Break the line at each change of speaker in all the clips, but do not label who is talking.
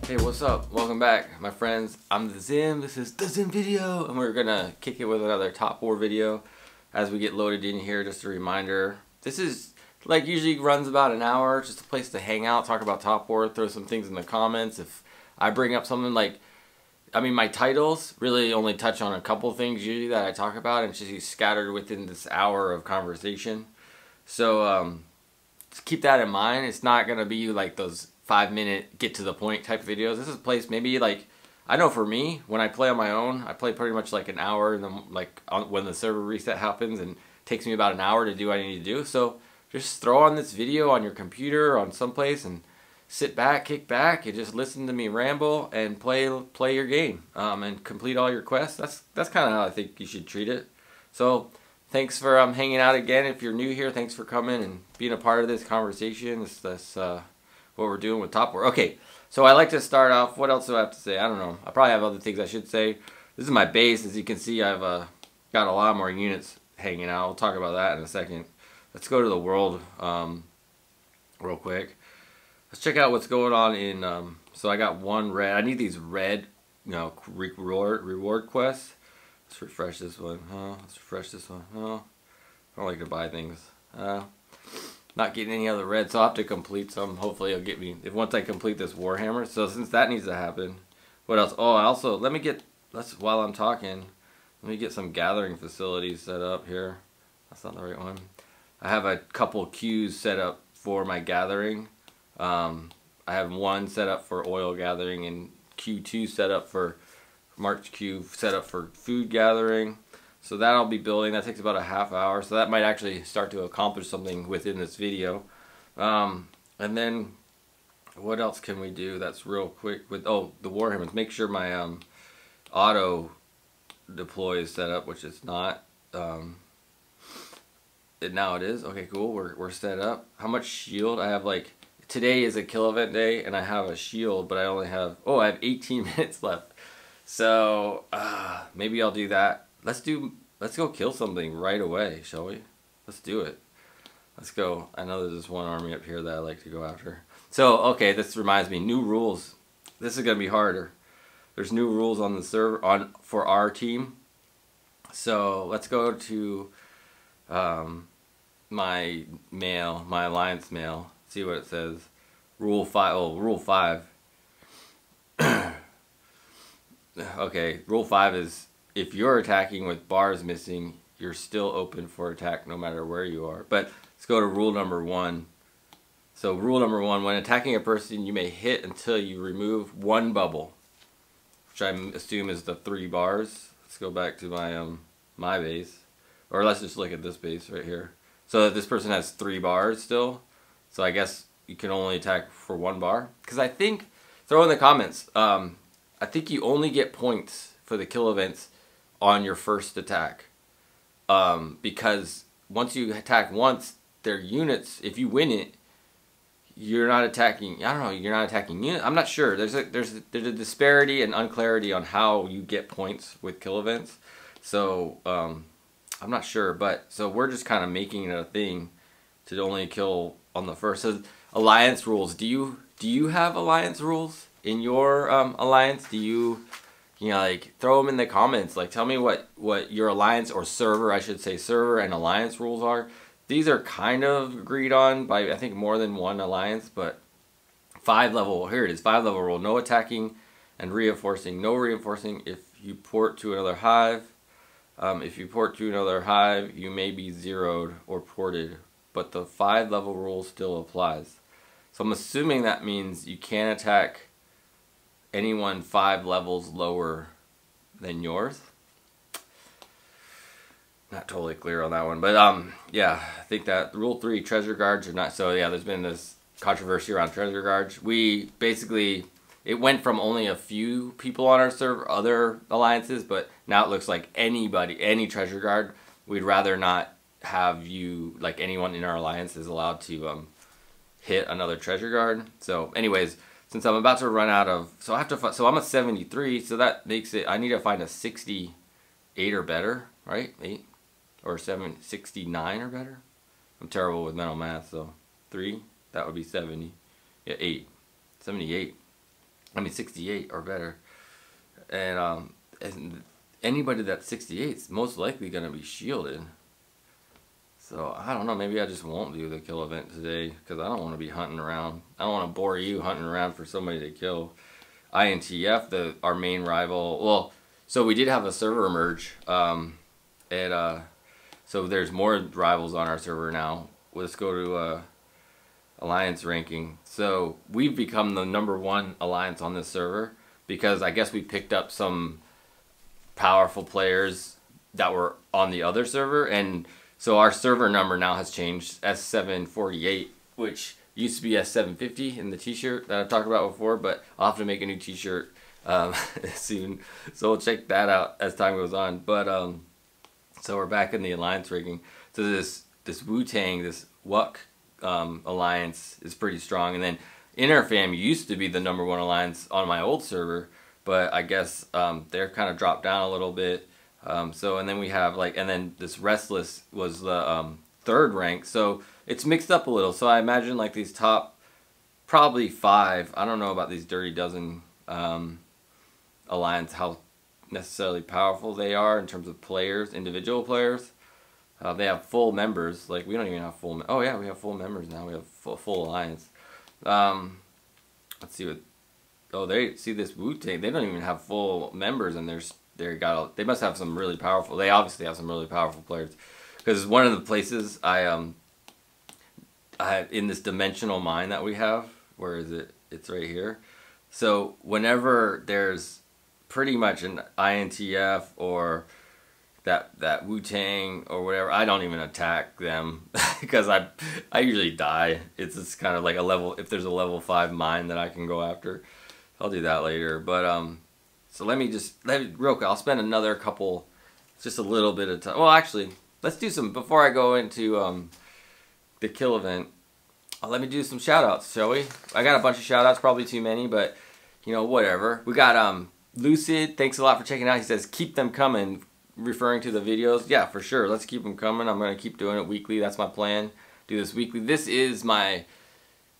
Hey, what's up? Welcome back, my friends. I'm the Zim. This is the Zim video, and we're gonna kick it with another top 4 video as we get loaded in here. Just a reminder, this is like usually runs about an hour, just a place to hang out, talk about top 4, throw some things in the comments. If I bring up something like, my titles really only touch on a couple things usually that I talk about, and it's just scattered within this hour of conversation. So just keep that in mind. It's not gonna be like those 5-minute get to the point type of videos. This is a place maybe like, I know for me, when I play on my own, I play pretty much like an hour, and then when the server reset happens, and it takes me about an hour to do what I need to do. So just throw on this video on your computer or on someplace and sit back, kick back, and just listen to me ramble and play your game and complete all your quests. That's kind of how I think you should treat it. So thanks for hanging out again. If you're new here, thanks for coming and being a part of this conversation. This what we're doing with Top War. Okay, so I like to start off. What else do I have to say? I don't know. I probably have other things I should say. This is my base. As you can see, I've got a lot more units hanging out. We'll talk about that in a second. Let's go to the world real quick. Let's check out what's going on in. So I got one red. I need these red, reward quests. Let's refresh this one. Let's refresh this one. I don't like to buy things. Not getting any other red, so I'll have to complete some. Hopefully it'll get me, once I complete this Warhammer. So since that needs to happen, what else? Oh, also, while I'm talking, let me get some gathering facilities set up here. That's not the right one. I have a couple queues set up for my gathering. I have one set up for oil gathering, and Q2 set up for March Q set up for food gathering. So that I'll be building. That takes about a half hour. So that might actually start to accomplish something within this video. And then what else can we do that's real quick with, the Warhammers. Make sure my auto deploy is set up, which it's not. Now it is. Okay, cool. We're set up. How much shield? I have today is a kill event day, and I have a shield, but I only have, I have 18 minutes left. So maybe I'll do that. Let's go kill something right away, shall we? Let's do it. Let's go. I know there's this one army up here that I like to go after. So, okay, this reminds me, new rules. This is going to be harder. There's new rules on the server for our team. So, let's go to my alliance mail. See what it says. Rule 5. Oh, Rule 5. Okay, Rule 5 is, if you're attacking with bars missing, you're still open for attack no matter where you are. But let's go to rule number 1. So rule number 1, when attacking a person, you may hit until you remove one bubble, which I assume is the 3 bars. Let's go back to my base, or let's just look at this base right here. So this person has 3 bars still. So I guess you can only attack for 1 bar. Because I think, throw in the comments, I think you only get points for the kill events on your first attack, because once you attack once, their units, if you win it, you're not attacking. I don't know. You're not attacking units. I'm not sure. There's a disparity and unclarity on how you get points with kill events. So I'm not sure. But so we're just kind of making it a thing to only kill on the first. So alliance rules. Do you have alliance rules in your alliance? Do you? Throw them in the comments. Tell me what your alliance, or server, I should say, server and alliance rules are. These are kind of agreed on by, I think, more than one alliance, but 5 level, here it is, 5 level rule. No attacking and reinforcing. No reinforcing if you port to another hive. If you port to another hive, you may be zeroed or ported, but the 5 level rule still applies. So I'm assuming that means you can't attack anyone 5 levels lower than yours. Not totally clear on that one, but yeah, I think that rule 3, treasure guards are not. So yeah, there's been this controversy around treasure guards. We basically, it went from only a few people on our server, other alliances, but now it looks like anybody, any treasure guard, we'd rather not have you, anyone in our alliance is allowed to hit another treasure guard. So anyways, since I'm about to run out of, so I have to, so I'm a 73, so that makes it, I need to find a 68 or better, right? 8 or 69 or better. I'm terrible with mental math, so 3, that would be 70. Yeah, 8, 78. I mean 68 or better. And anybody that's 68 is most likely going to be shielded. So, I don't know, maybe I just won't do the kill event today, because I don't want to be hunting around. I don't want to bore you hunting around for somebody to kill. INTF, our main rival, well, so we did have a server merge, so there's more rivals on our server now. Let's go to alliance ranking. So we've become the #1 alliance on this server, because I guess we picked up some powerful players that were on the other server, and so our server number now has changed, S748, which used to be S750 in the t-shirt that I've talked about before, but I'll have to make a new t-shirt soon. So we'll check that out as time goes on. But so we're back in the alliance ranking. So this Wu-Tang, this Wuck alliance is pretty strong. And then Interfam used to be the #1 alliance on my old server, but I guess they're kind of dropped down a little bit. So, and then we have and then this Restless was the 3rd rank, so it's mixed up a little. So I imagine these top probably 5, I don't know about these Dirty Dozen alliance, how necessarily powerful they are in terms of players, individual players. They have full members, we don't even have full, oh yeah, we have full members now, we have full alliance. Let's see what, oh, they see this Wu-Tang, they don't even have full members, and they must have some really powerful, they obviously have some really powerful players, because one of the places I in this dimensional mine that we have, where is it, it's right here. So whenever there's pretty much an INTF or that Wu-Tang or whatever, I don't even attack them because I usually die. It's just kind of like a level, if there's a level 5 mine that I can go after, I'll do that later. But so let me real quick, I'll spend another couple, just a little bit of time. Well, actually, let's do some, before I go into the kill event, let me do some shout outs, shall we? I got a bunch of shout outs, probably too many, but you know, whatever. We got Lucid, thanks a lot for checking out. He says, keep them coming, referring to the videos. Yeah, for sure. Let's keep them coming. I'm going to keep doing it weekly. That's my plan. Do this weekly. This is my,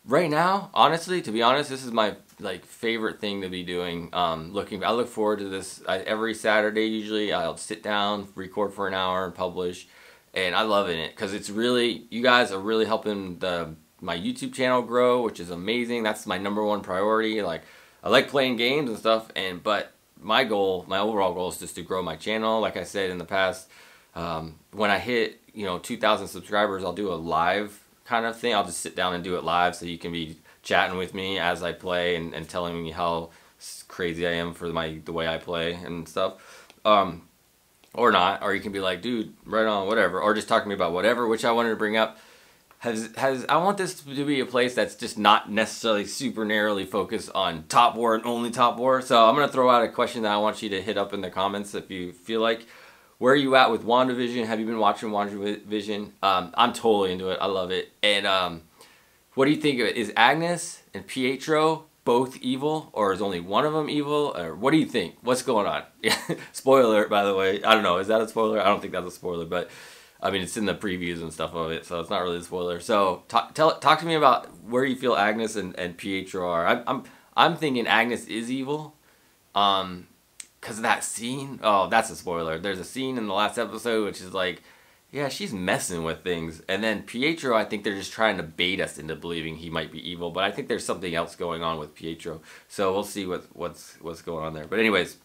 right now, honestly, to be honest, this is my favorite thing to be doing. I look forward to this every Saturday. Usually I'll sit down, record for an hour, and publish, and I love it because it's really, you guys are really helping my YouTube channel grow, which is amazing. That's my #1 priority. I like playing games and stuff, but my overall goal is just to grow my channel. Like I said in the past, when I hit 2,000 subscribers, I'll do a live kind of thing. I'll just sit down and do it live, so you can be chatting with me as I play and telling me how crazy I am for the way I play and stuff, or not. Or you can be like, dude, right on, whatever, or just talk to me about whatever. Which I wanted to bring up. I want this to be a place that's just not necessarily super narrowly focused on Top War and only Top War. So I'm going to throw out a question that I want you to hit up in the comments if you feel like. Where are you at with WandaVision? Have you been watching WandaVision? I'm totally into it. I love it. And what do you think of it? Is Agnes and Pietro both evil, or is only one of them evil? Or what do you think? What's going on? Spoiler alert, by the way. I don't know. Is that a spoiler? I don't think that's a spoiler, but I mean, it's in the previews and stuff of it, so it's not really a spoiler. So talk to me about where you feel Agnes and Pietro are. I'm thinking Agnes is evil, because of that scene. Oh, that's a spoiler. There's a scene in the last episode which is yeah, she's messing with things. And then Pietro, I think they're just trying to bait us into believing he might be evil, but I think there's something else going on with Pietro. So we'll see what's going on there. But anyways,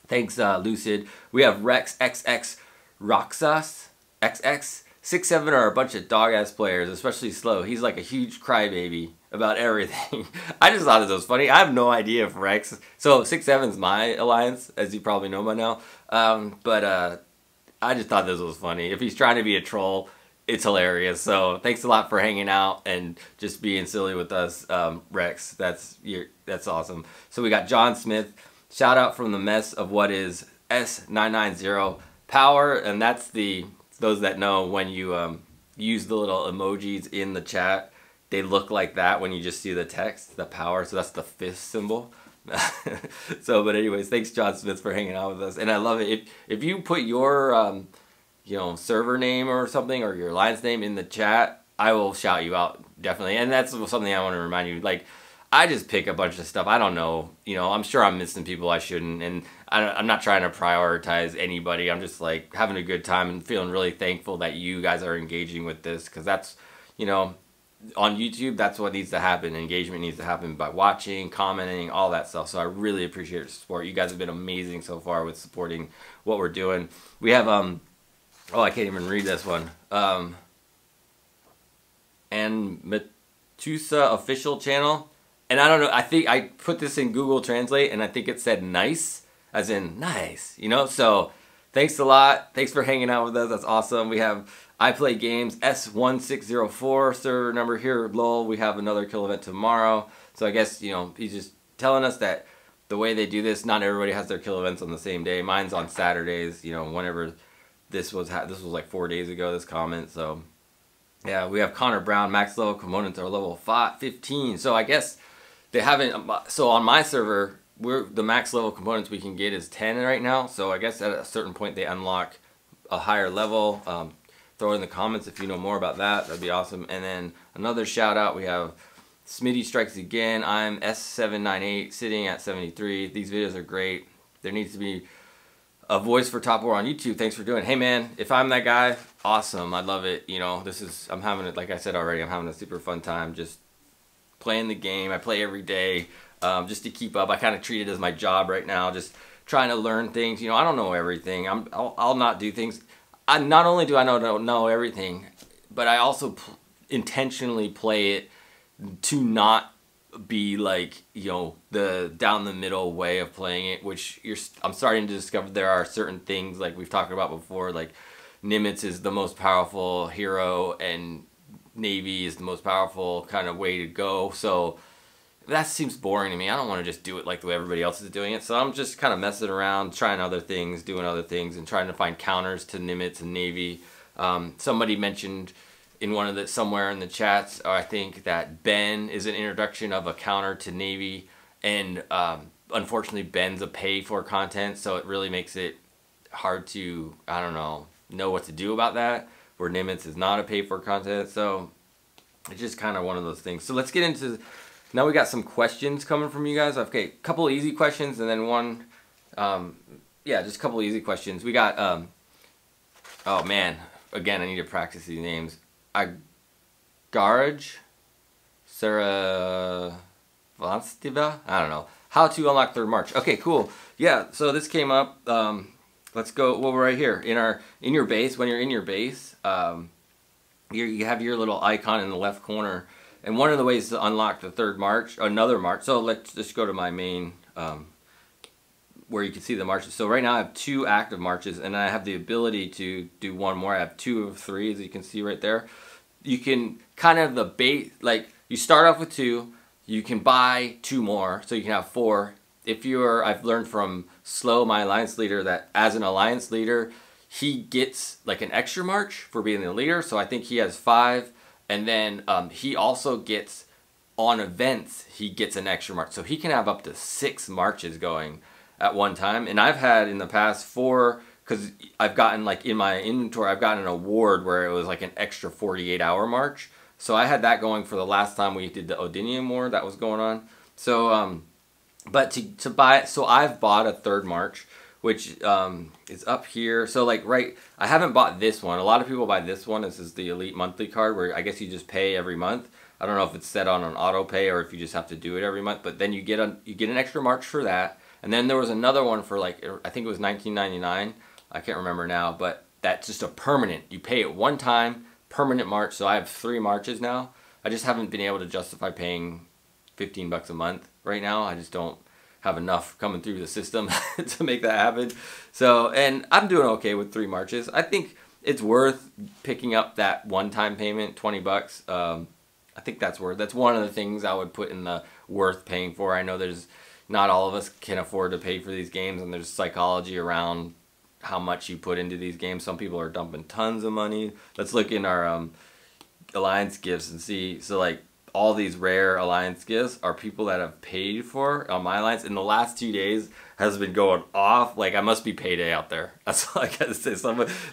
thanks Lucid. We have Rex XX Roxas. XX 6-7 are a bunch of dog-ass players, especially Slow. He's like a huge crybaby about everything. I just thought it was funny. I have no idea if Rex... So 6-7's my alliance, as you probably know by now. But I just thought this was funny. If he's trying to be a troll, it's hilarious. So thanks a lot for hanging out and just being silly with us, Rex. That's awesome. So we got John Smith. Shout out from the mess of what is S990 Power, and that's those that know, when you use the little emojis in the chat, they look like that when you just see the text, the power. So that's the fist symbol. So, but anyways, thanks John Smith for hanging out with us, and I love it. If you put your server name or something, or your alliance name in the chat, I will shout you out, definitely. And that's something I want to remind you. I just pick a bunch of stuff. I don't know. You know, I'm sure I'm missing people I shouldn't. And I'm not trying to prioritize anybody. I'm just like having a good time and feeling really thankful that you guys are engaging with this. Because that's, you know, on YouTube, that's what needs to happen. Engagement needs to happen by watching, commenting, all that stuff. So I really appreciate your support. You guys have been amazing so far with supporting what we're doing. We have, oh, I can't even read this one. And Metusa official channel. And I don't know, I think I put this in Google Translate and I think it said nice, as in nice, you know? So thanks a lot. Thanks for hanging out with us. That's awesome. We have I Play Games S1604 server number here. Lol, we have another kill event tomorrow. So I guess, you know, he's just telling us that the way they do this, not everybody has their kill events on the same day. Mine's on Saturdays, you know, whenever this was like 4 days ago, this comment. So yeah, we have Connor Brown, max level components are level 15. So I guess they haven't, so on my server, the max level components we can get is 10 right now. So I guess at a certain point they unlock a higher level. Throw it in the comments if you know more about that. That'd be awesome. And then another shout out, we have Smitty Strikes Again. I'm S798 sitting at 73. These videos are great. There needs to be a voice for Top War on YouTube. Thanks for doing it. Hey man, if I'm that guy, awesome. I love it. You know, I'm having it, like I said already, I'm having a super fun time just playing the game. I play every day just to keep up. I kind of treat it as my job right now, just trying to learn things. You know, I don't know everything. I'll not do things. Not only do I don't know everything, but I also intentionally play it to not be like, you know, the down the middle way of playing it, which I'm starting to discover there are certain things like we've talked about before, like Nimitz is the most powerful hero and Navy is the most powerful kind of way to go. So that seems boring to me. I don't want to just do it like the way everybody else is doing it. So I'm just kind of messing around, trying other things, doing other things, and trying to find counters to Nimitz and Navy. Somebody mentioned in somewhere in the chats, I think that Ben is an introduction of a counter to Navy, and unfortunately Ben's a pay for content, so it really makes it hard to, I don't know what to do about that, where Nimitz is not a pay for content. So it's just kind of one of those things. So let's get into, now we got some questions coming from you guys. Okay, a couple of easy questions and then one, yeah, just a couple of easy questions. We got, oh man, again, I need to practice these names. Garage, Sarah Vanstiva, I don't know. How to unlock third march. Okay, cool. Yeah, so this came up. Let's go. Well, we're right here in your base. When you're in your base, you have your little icon in the left corner, and one of the ways to unlock the third march, another march. So let's just go to my main, where you can see the marches. So right now I have 2 active marches, and I have the ability to do one more. I have 2 of 3, as you can see right there. You can kind of like you start off with 2. You can buy 2 more, so you can have 4. If I've learned from Slow, my alliance leader, that as an alliance leader, he gets like an extra march for being the leader. So I think he has 5. And then he also gets, on events, he gets an extra march. So he can have up to 6 marches going at one time. And I've had in the past 4, because I've gotten, like in my inventory, I've gotten an award where it was like an extra 48-hour march. So I had that going for the last time we did the Odinium War that was going on. So, but to buy, so I've bought a third march, which is up here. So like, I haven't bought this one. A lot of people buy this one. This is the Elite Monthly card, where I guess you just pay every month. I don't know if it's set on an auto pay or if you just have to do it every month. But then you get an extra march for that. And then there was another one for like, I think it was $19.99. I can't remember now, but that's just a permanent. You pay it one time, permanent march. So I have 3 marches now. I just haven't been able to justify paying $15 a month right now. I just don't have enough coming through the system to make that happen. So, and I'm doing okay with 3 marches. I think it's worth picking up that one-time payment, $20. I think that's one of the things I would put in the worth paying for. I know not all of us can afford to pay for these games, and there's psychology around how much you put into these games. Some people are dumping tons of money. Let's look in our alliance gifts and see. So like, all these rare alliance gifts are people that have paid for on my alliance. In the last 2 days has been going off. Like, I must be payday out there. That's all I gotta say.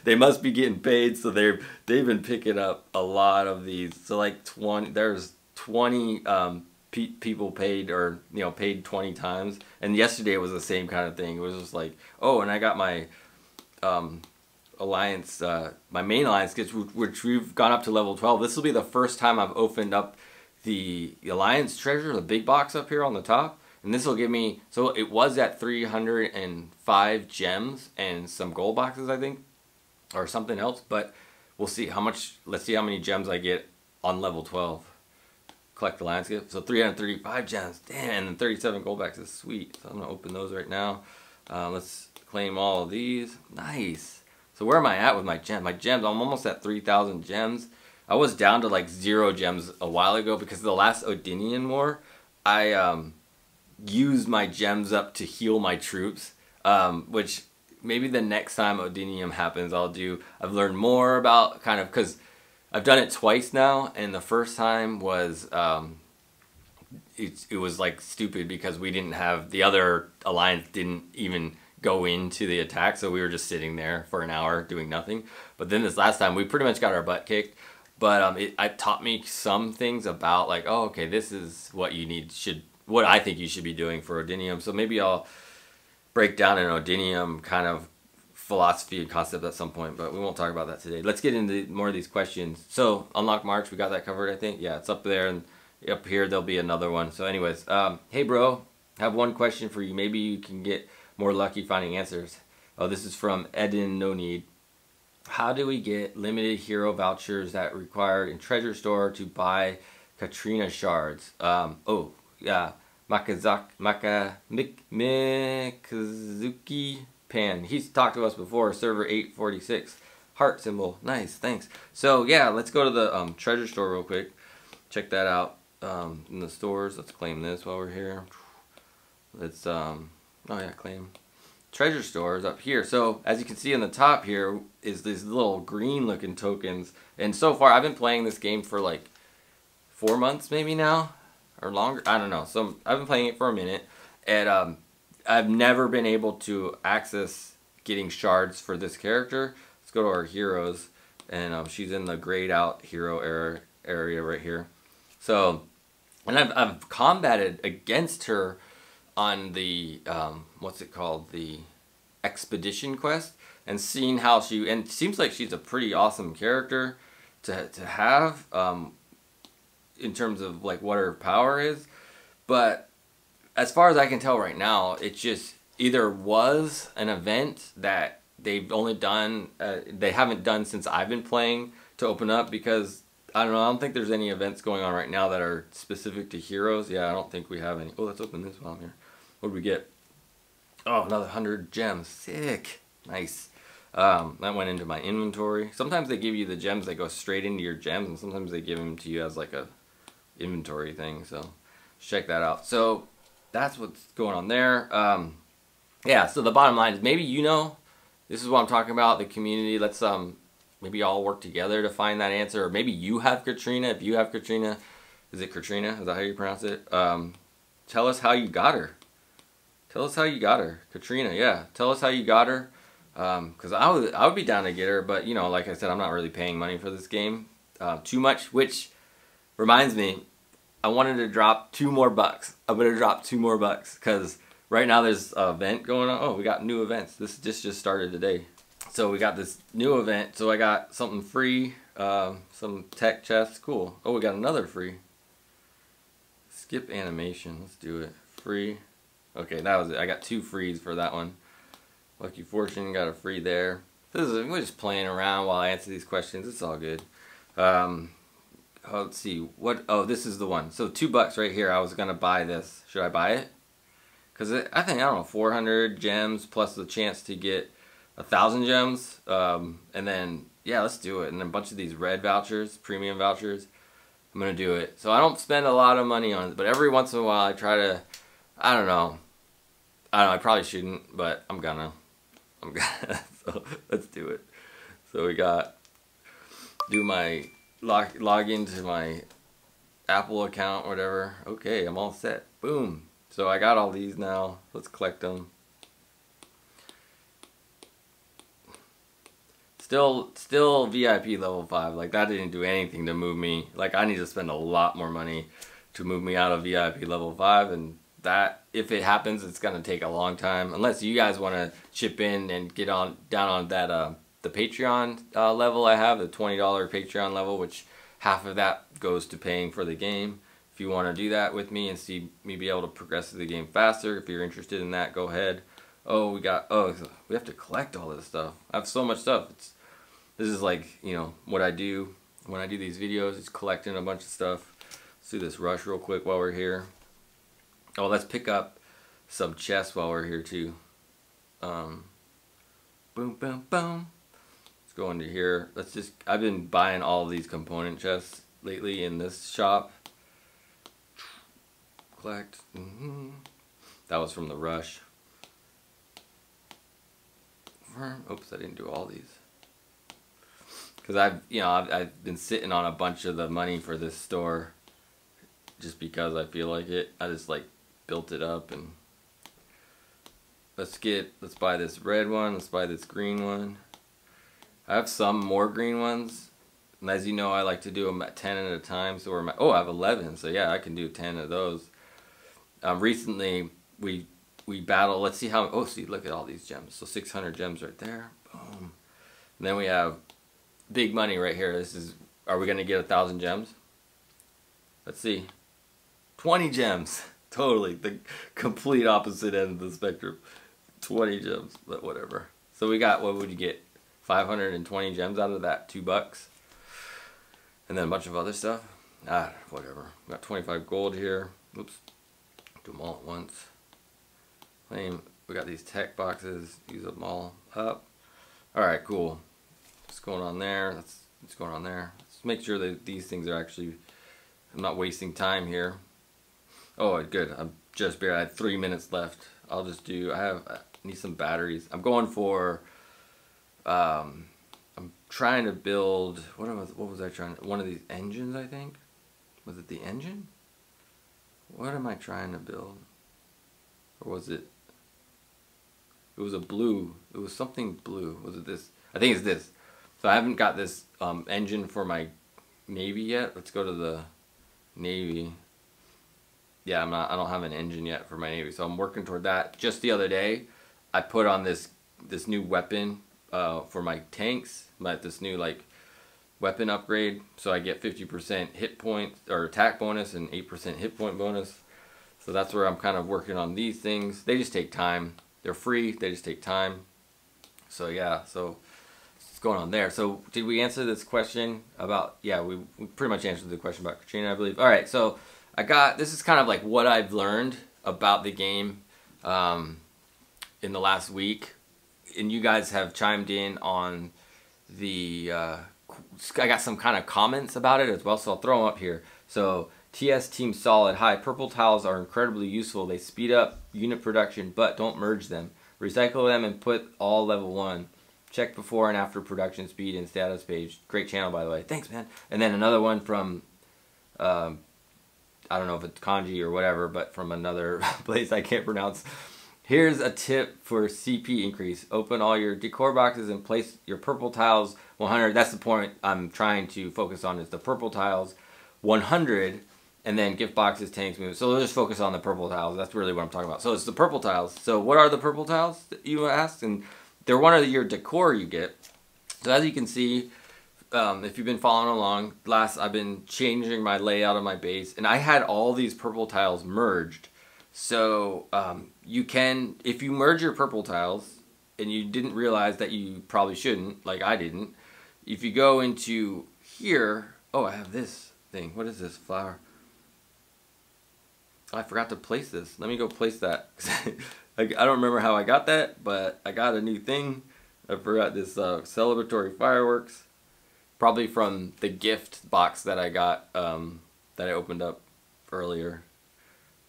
They must be getting paid, so they've been picking up a lot of these. So like there's 20 people paid, or paid 20 times. And yesterday was the same kind of thing. It was just like, oh, and I got my alliance, my main alliance gifts, which we've gone up to level 12. This will be the first time I've opened up the alliance treasure, the big box up here on the top. And this will give me, so it was at 305 gems and some gold boxes, I think, or something else. But we'll see how much, let's see how many gems I get on level 12. Collect the alliance gift. So 335 gems. Damn, and 37 gold boxes. Sweet. So I'm going to open those right now. Let's claim all of these. Nice. So where am I at with my gems? My gems, I'm almost at 3,000 gems. I was down to like 0 gems a while ago because the last Odinian war, I used my gems up to heal my troops, which maybe the next time Odinium happens I'll do. I've learned more about kind of, because I've done it twice now, and the first time was it was like stupid because we didn't have, the other alliance didn't even go into the attack, so we were just sitting there for an hour doing nothing. But then this last time we pretty much got our butt kicked, but it taught me some things about like, oh, okay, this is what you need, what I think you should be doing for Odinium. So maybe I'll break down an Odinium kind of philosophy and concept at some point, but we won't talk about that today. Let's get into more of these questions. So unlock March, we got that covered, I think. Yeah, it's up there, and up here there'll be another one. So anyways, hey bro, I have one question for you. Maybe you can get more lucky finding answers. Oh, this is from Eden No Need. How do we get limited hero vouchers that required in treasure store to buy Katrina shards? Oh yeah, Mikazuki Pan. He's talked to us before. Server 846. Heart symbol. Nice, thanks. So yeah, let's go to the treasure store real quick. Check that out in the stores. Let's claim this while we're here. Let's oh yeah, claim. Treasure store is up here. So as you can see on the top here is these little green looking tokens. And so far I've been playing this game for like 4 months maybe now, or longer. I don't know. So I've been playing it for a minute, and I've never been able to access getting shards for this character. Let's go to our heroes, and she's in the grayed out hero area right here. So, and I've combated against her on the what's it called, the expedition quest, and seeing how she, and it seems like she's a pretty awesome character to have in terms of like what her power is. But as far as I can tell right now, it just either was an event that they've only done, they haven't done since I've been playing to open up, because I don't know, I don't think there's any events going on right now that are specific to heroes. Yeah, I don't think we have any. Oh, let's open this while I'm here. What did we get? Oh, another 100 gems. Sick. Nice. That went into my inventory. Sometimes they give you the gems that go straight into your gems, and sometimes they give them to you as like a inventory thing. So check that out. So that's what's going on there. Yeah, so the bottom line is, maybe this is what I'm talking about, the community. Let's maybe all work together to find that answer. Or maybe you have Katrina. If you have Katrina, is it Katrina? Is that how you pronounce it? Tell us how you got her. Tell us how you got her. Katrina, yeah. Tell us how you got her. Because I would be down to get her, but like I said, I'm not really paying money for this game too much, which reminds me, I wanted to drop 2 more bucks. I'm going to drop 2 more bucks because right now there's an event going on. Oh, we got new events. This just started today. So we got this new event. So I got something free, some tech chests. Cool. Oh, we got another free. Skip animation. Let's do it. Free. Okay, that was it. I got 2 frees for that one. Lucky Fortune, got a free there. We're just playing around while I answer these questions. It's all good. Let's see. Oh, this is the one. So $2 right here. I was going to buy this. Should I buy it? Because I think, I don't know, 400 gems plus the chance to get 1,000 gems. And then, yeah, let's do it. And then a bunch of these red vouchers, premium vouchers. I'm going to do it. So I don't spend a lot of money on it. But every once in a while I try to, I don't know, I probably shouldn't, but I'm gonna. So let's do it. So we got, do my log into my Apple account, whatever. Okay, I'm all set. Boom. So I got all these now. Let's collect them. Still VIP level 5. Like, that didn't do anything to move me. Like, I need to spend a lot more money to move me out of VIP level 5, and that, if it happens, it's gonna take a long time. Unless you guys want to chip in and get on down on that the Patreon level I have, the $20 Patreon level, which half of that goes to paying for the game. If you want to do that with me and see me be able to progress through the game faster, if you're interested in that, go ahead. Oh, we have to collect all this stuff. I have so much stuff. This is like, you know, what I do when I do these videos, is collecting a bunch of stuff. Let's do this rush real quick while we're here. Oh, let's pick up some chests while we're here too. Boom, boom, boom. Let's go into here. I've been buying all of these component chests lately in this shop. Collect. That was from the rush. Oops, I didn't do all these. Because I've been sitting on a bunch of the money for this store just because I feel like it. I just like built it up, and let's buy this red one, let's buy this green one. I have some more green ones, and as you know, I like to do them at 10 at a time. So I have 11, so yeah, I can do 10 of those. Recently we battle. Let's see how. Oh, see, look at all these gems. So 600 gems right there. Boom. And then we have big money right here. Are we gonna get 1,000 gems? Let's see. 20 gems. Totally the complete opposite end of the spectrum. 20 gems, but whatever. So we got, what would you get? 520 gems out of that, $2. And then a bunch of other stuff. Whatever. We got 25 gold here. Oops. Do them all at once. We got these tech boxes. Use them all up. Alright, cool. What's going on there? What's going on there? Let's make sure that these things are actually, I'm not wasting time here. Oh, good. I'm just barely, I have 3 minutes left. I'll just do, I need some batteries. I'm going for, I'm trying to build, what was I trying to, one of these engines, I think? Was it the engine? What am I trying to build? Or was it, it was a blue, it was something blue. Was it this? I think it's this. So I haven't got this engine for my Navy yet. Let's go to the Navy. Yeah, I don't have an engine yet for my Navy, so I'm working toward that. Just the other day, I put on this new weapon for my tanks, this new like weapon upgrade, so I get 50% hit points or attack bonus and 8% hit point bonus. So that's where I'm kind of working on these things. They just take time. They're free. They just take time. So yeah, so what's going on there? So did we answer this question about? Yeah, we pretty much answered the question about Katrina, I believe. All right, so. This is kind of like what I've learned about the game in the last week, and you guys have chimed in on the, I got some kind of comments about it as well, so I'll throw them up here. So, TS Team Solid, hi, purple tiles are incredibly useful. They speed up unit production, but don't merge them. Recycle them and put all level 1. Check before and after production speed and status page. Great channel, by the way. Thanks, man. And then another one from, I don't know if it's kanji or whatever, but from another place I can't pronounce. Here's a tip for CP increase. Open all your decor boxes and place your purple tiles 100. That's the point I'm trying to focus on, is the purple tiles 100, and then gift boxes, tanks, move. So we'll just focus on the purple tiles. That's really what I'm talking about. So it's the purple tiles. So what are the purple tiles that you asked? And they're one of your decor you get. So as you can see, if you've been following along, I've been changing my layout of my base, and I had all these purple tiles merged. So you can, if you merge your purple tiles, and you didn't realize that you probably shouldn't, like I didn't, if you go into here, oh, I have this thing. What is this flower? I forgot to place this. Let me go place that. I don't remember how I got that, but I got a new thing. I forgot this celebratory fireworks. Probably from the gift box that I got, that I opened up earlier.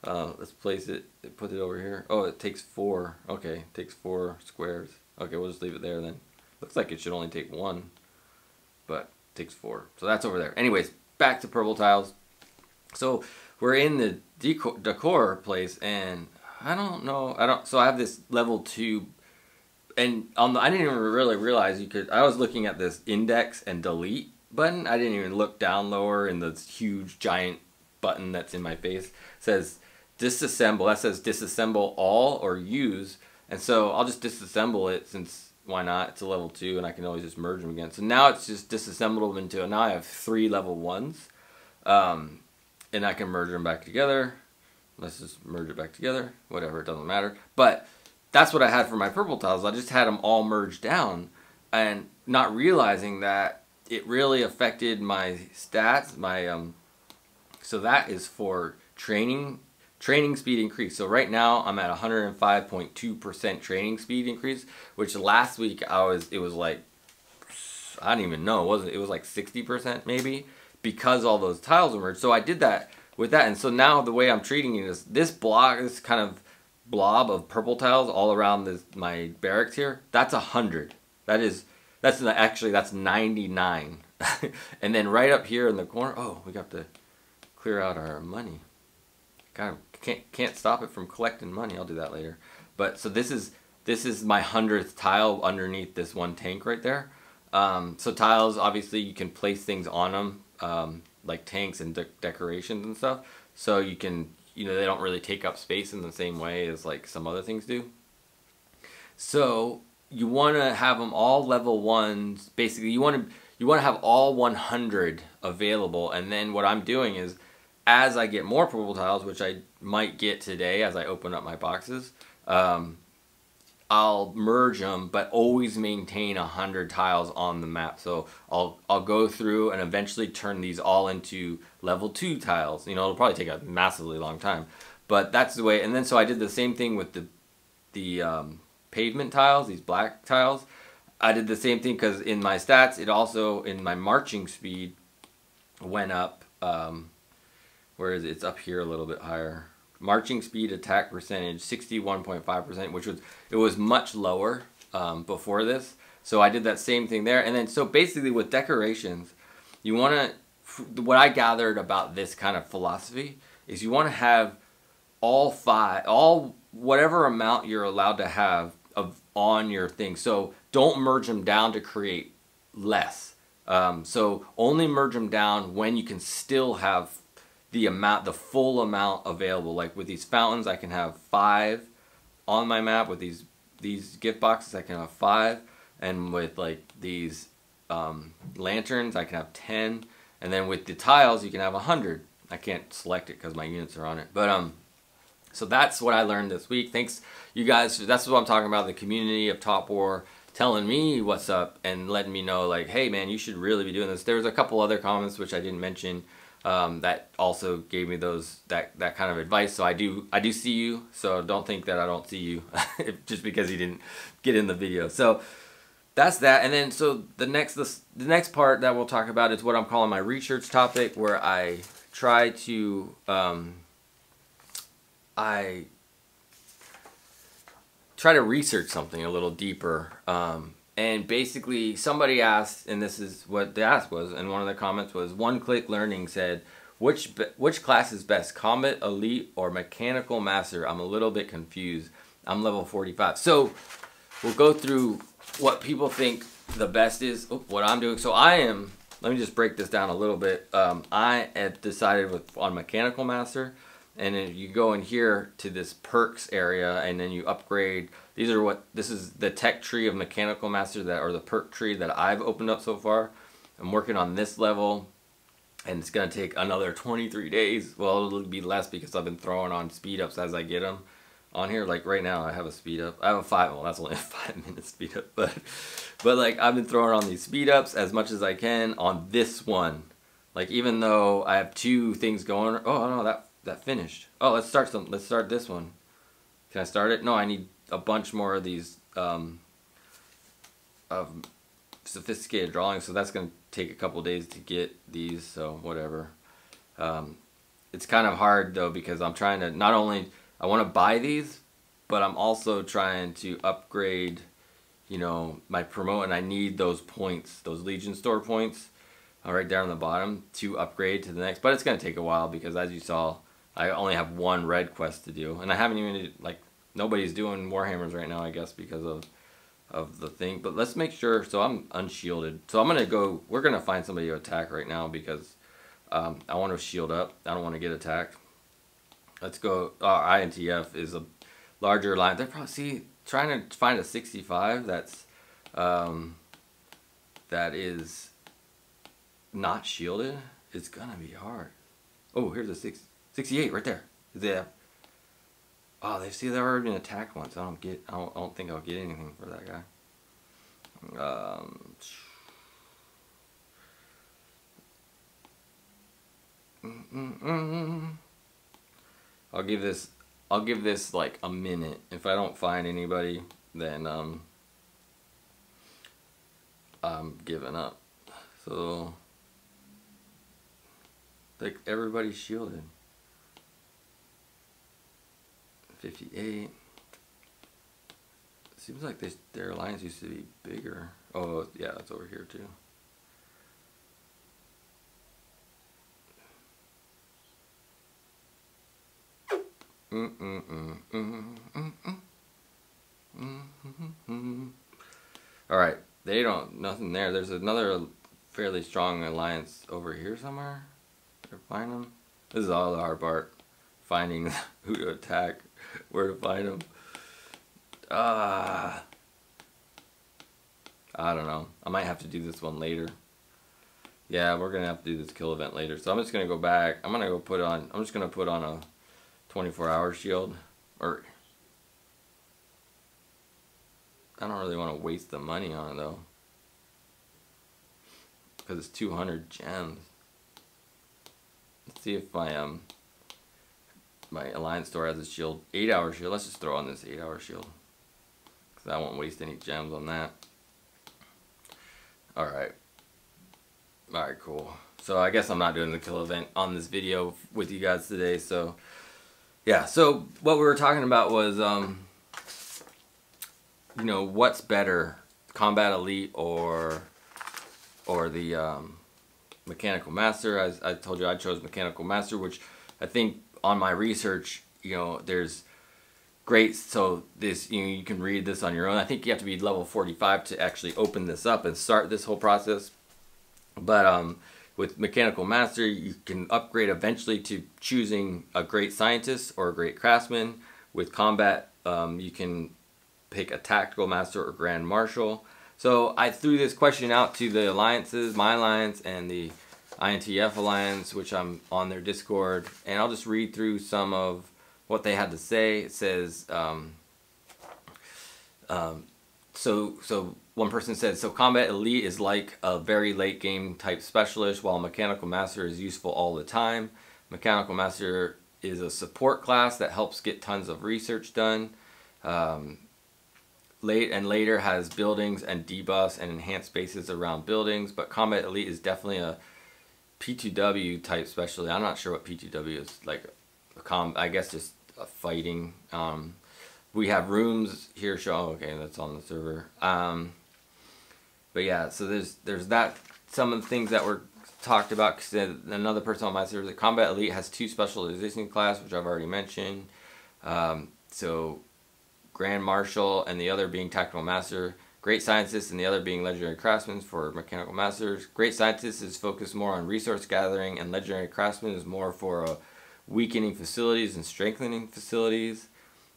Let's place it, put it over here. Oh, it takes 4. Okay, it takes 4 squares. Okay, we'll just leave it there then. Looks like it should only take 1, but it takes 4. So that's over there. Anyways, back to purple tiles. So we're in the decor place, and I don't know. So I have this level 2. And I didn't even really realize you could. I was looking at this index and delete button. I didn't even look down lower in the huge giant button that's in my face says disassemble. That says disassemble all or use. And so I'll just disassemble it, since why not? It's a level 2 and I can always just merge them again. So now it's just disassembled them into, now I have 3 level 1s. And I can merge them back together. Let's just merge it back together. Whatever, it doesn't matter. But that's what I had for my purple tiles. I just had them all merged down and not realizing that it really affected my stats. So that is for training speed increase. So right now I'm at 105.2% training speed increase, which last week it was like, I don't even know, it was like 60% maybe, because all those tiles were merged. So I did that with that, and so now the way I'm treating it is this kind of blob of purple tiles all around my barracks here, that's 100. That's 99. And then right up here in the corner, oh, we got to clear out our money. God, can't stop it from collecting money. I'll do that later. But so this is my 100th tile underneath this one tank right there. So tiles, obviously you can place things on them, like tanks and decorations and stuff. So you can, they don't really take up space in the same way as like some other things do. So you want to have them all level 1s. Basically, you want to have all 100 available. And then what I'm doing is, as I get more purple tiles, which I might get today as I open up my boxes, I'll merge them, but always maintain 100 tiles on the map. So I'll go through and eventually turn these all into level 2 tiles. It'll probably take a massively long time, but that's the way. And then so I did the same thing with the pavement tiles, these black tiles. I did the same thing because in my stats, it also, in my marching speed, went up. Where is it? It's up here a little bit higher. Marching speed attack percentage 61.5%, which was much lower before this. So I did that same thing there. And then so basically with decorations, you want to, what I gathered about this kind of philosophy is you want to have whatever amount you're allowed to have on your thing. So don't merge them down to create less. So only merge them down when you can still have the full amount available. Like with these fountains, I can have 5 on my map. With these gift boxes, I can have 5, and with like these lanterns, I can have 10, and then with the tiles, you can have 100. I can't select it because my units are on it, but so that's what I learned this week. Thanks, you guys. That's what I'm talking about. The community of Top War telling me what's up and letting me know, like, hey man, you should really be doing this. There was a couple other comments which I didn't mention. That also gave me that kind of advice. So I do see you. So don't think that I don't see you just because you didn't get in the video. So that's that. And then so the next part that we'll talk about is what I'm calling my research topic, where I try to research something a little deeper. And basically, somebody asked, and this is what the ask was, and one of the comments was, One Click Learning said, which class is best, Combat, Elite, or Mechanical Master? I'm a little bit confused. I'm level 45. So we'll go through what people think the best is, what I'm doing. So let me just break this down a little bit. I have decided on Mechanical Master, and then you go in here to this perks area, and then you upgrade. This is the tech tree of Mechanical Master, or the perk tree that I've opened up so far. I'm working on this level, and it's going to take another 23 days. Well, it'll be less because I've been throwing on speed ups as I get them on here. Like right now, I have a speed up. I have a 5, well, that's only a 5-minute speed up, but like I've been throwing on these speed ups as much as I can on this one. Like even though I have 2 things going, oh no, that finished. Oh, let's start this one. Can I start it? No, I need a bunch more of these sophisticated drawings, so that's going to take a couple days to get these, so whatever. It's kind of hard though, because I'm trying to, not only I want to buy these, but I'm also trying to upgrade, my promote, and I need those points, those Legion store points, right down on the bottom to upgrade to the next. But it's going to take a while because, as you saw, I only have 1 red quest to do, and I haven't even, like, nobody's doing Warhammers right now, I guess, because of the thing. But let's make sure. So I'm unshielded. So we're gonna find somebody to attack right now because I want to shield up. I don't want to get attacked. Let's go. INTF is a larger line. They're probably trying to find a 65 that is not shielded. It's gonna be hard. Oh, here's a 68 right there. Yeah. Oh, they've already been attacked once. I don't think I'll get anything for that guy. I'll give this like a minute. If I don't find anybody, then I'm giving up. So like everybody's shielded. 58. Seems like their lines used to be bigger. Oh yeah, it's over here too. All right, nothing there. There's another fairly strong alliance over here somewhere. Better find them. This is all the hard part. Finding who to attack, where to find them. I don't know. I might have to do this one later. Yeah, we're gonna have to do this kill event later. So I'm just gonna go back. I'm just gonna put on a 24-hour shield. Or I don't really want to waste the money on it though, because it's 200 gems. Let's see if my alliance store has a shield, 8-hour shield. Let's just throw on this 8-hour shield, because I won't waste any gems on that. Alright, cool. So I guess I'm not doing the kill event on this video with you guys today. So yeah, so what we were talking about was you know, what's better, Combat Elite or the Mechanical Master. I told you I chose Mechanical Master, which I think on my research, you know, there's great. So this, you know, you can read this on your own. I think you have to be level 45 to actually open this up and start this whole process. But with Mechanical Master, you can upgrade eventually to choosing a Great Scientist or a Great Craftsman. With Combat, you can pick a Tactical Master or Grand Marshal. So I threw this question out to the alliances, my alliance and the INTF alliance, which I'm on their Discord, and I'll just read through some of what they had to say. It says, so one person said, so Combat Elite is like a very late game type specialist, while Mechanical Master is useful all the time. Mechanical Master is a support class that helps get tons of research done. Later has buildings and debuffs and enhanced bases around buildings, but Combat Elite is definitely a P2W type specialty. I'm not sure what P2W is, like I guess just a fighting. We have rooms here show, okay, that's on the server. But yeah, so there's that, some of the things that were talked about, because another person on my server, the Combat Elite has 2 specialization class, which I've already mentioned. So Grand Marshal and the other being Tactical Master, Great Scientist and the other being Legendary Craftsman for Mechanical Masters. Great Scientist is focused more on resource gathering, and Legendary Craftsman is more for weakening facilities and strengthening facilities.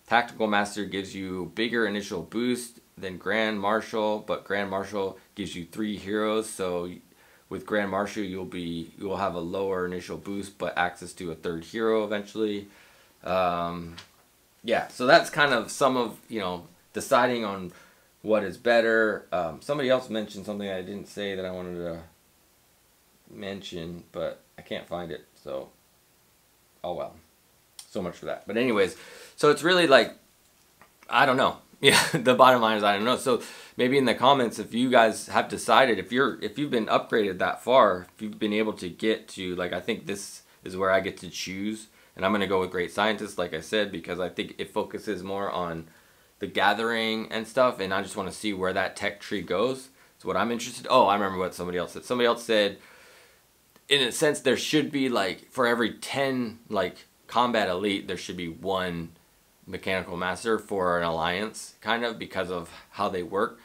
Tactical Master gives you bigger initial boost than Grand Marshal, but Grand Marshal gives you 3 heroes. So with Grand Marshal, you will have a lower initial boost, but access to a 3rd hero eventually. Yeah, so that's kind of some of, you know, deciding on what is better. Somebody else mentioned something I didn't say that I wanted to mention, but I can't find it, so oh well. So much for that. But anyways, so it's really like, I don't know. Yeah, the bottom line is I don't know. So maybe in the comments, if you guys have decided, if you've been upgraded that far, if you've been able to get to, like, I think this is where I get to choose. And I'm going to go with Great Scientist, like I said, because I think it focuses more on the gathering and stuff, and I just want to see where that tech tree goes. It's what I'm interested in. Oh, I remember what somebody else said. Somebody else said, in a sense, there should be, like, for every 10, like, Combat Elite, there should be 1 Mechanical Master for an alliance, kind of, because of how they work.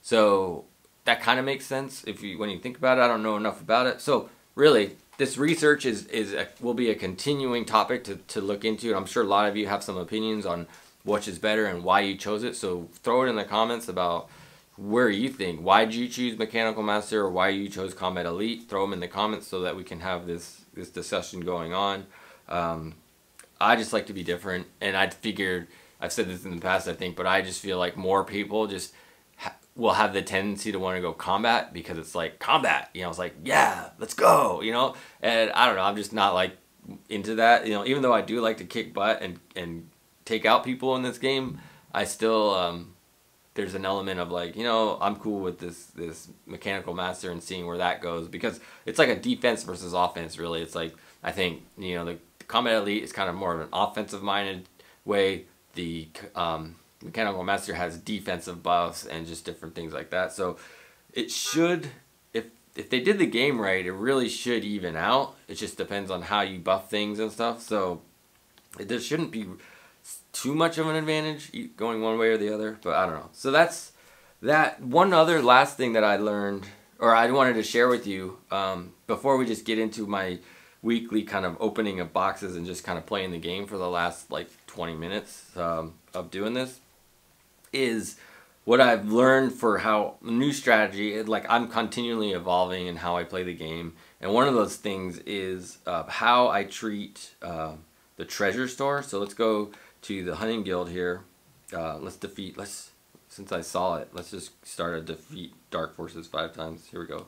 So that kind of makes sense when you think about it. I don't know enough about it. So really, this research will be a continuing topic to look into, and I'm sure a lot of you have some opinions on which is better and why you chose it. So throw it in the comments about where you think. Why did you choose Mechanical Master, or why you chose Combat Elite? Throw them in the comments so that we can have this discussion going on. I just like to be different, and I figured, I've said this in the past I think, but I just feel like more people just will have the tendency to want to go combat because it's like combat, you know, it's like, yeah, let's go, you know. And I don't know, I'm just not like into that, you know. Even though I do like to kick butt and take out people in this game, I still there's an element of like, you know, I'm cool with this Mechanical Master and seeing where that goes, because it's like a defense versus offense really. It's like, I think, you know, the Combat Elite is kind of more of an offensive minded way. The Mechanical Master has defensive buffs and just different things like that. So it should, if they did the game right, it really should even out. It just depends on how you buff things and stuff. So there shouldn't be too much of an advantage going one way or the other, but I don't know. So that's that. One other last thing that I learned, or I wanted to share with you before we just get into my weekly kind of opening of boxes and just kind of playing the game for the last like 20 minutes of doing this, is what I've learned for how new strategy. Like, I'm continually evolving in how I play the game, and one of those things is how I treat the treasure store. So let's go to the hunting guild here. Since I saw it, let's just start a defeat dark forces 5 times. Here we go.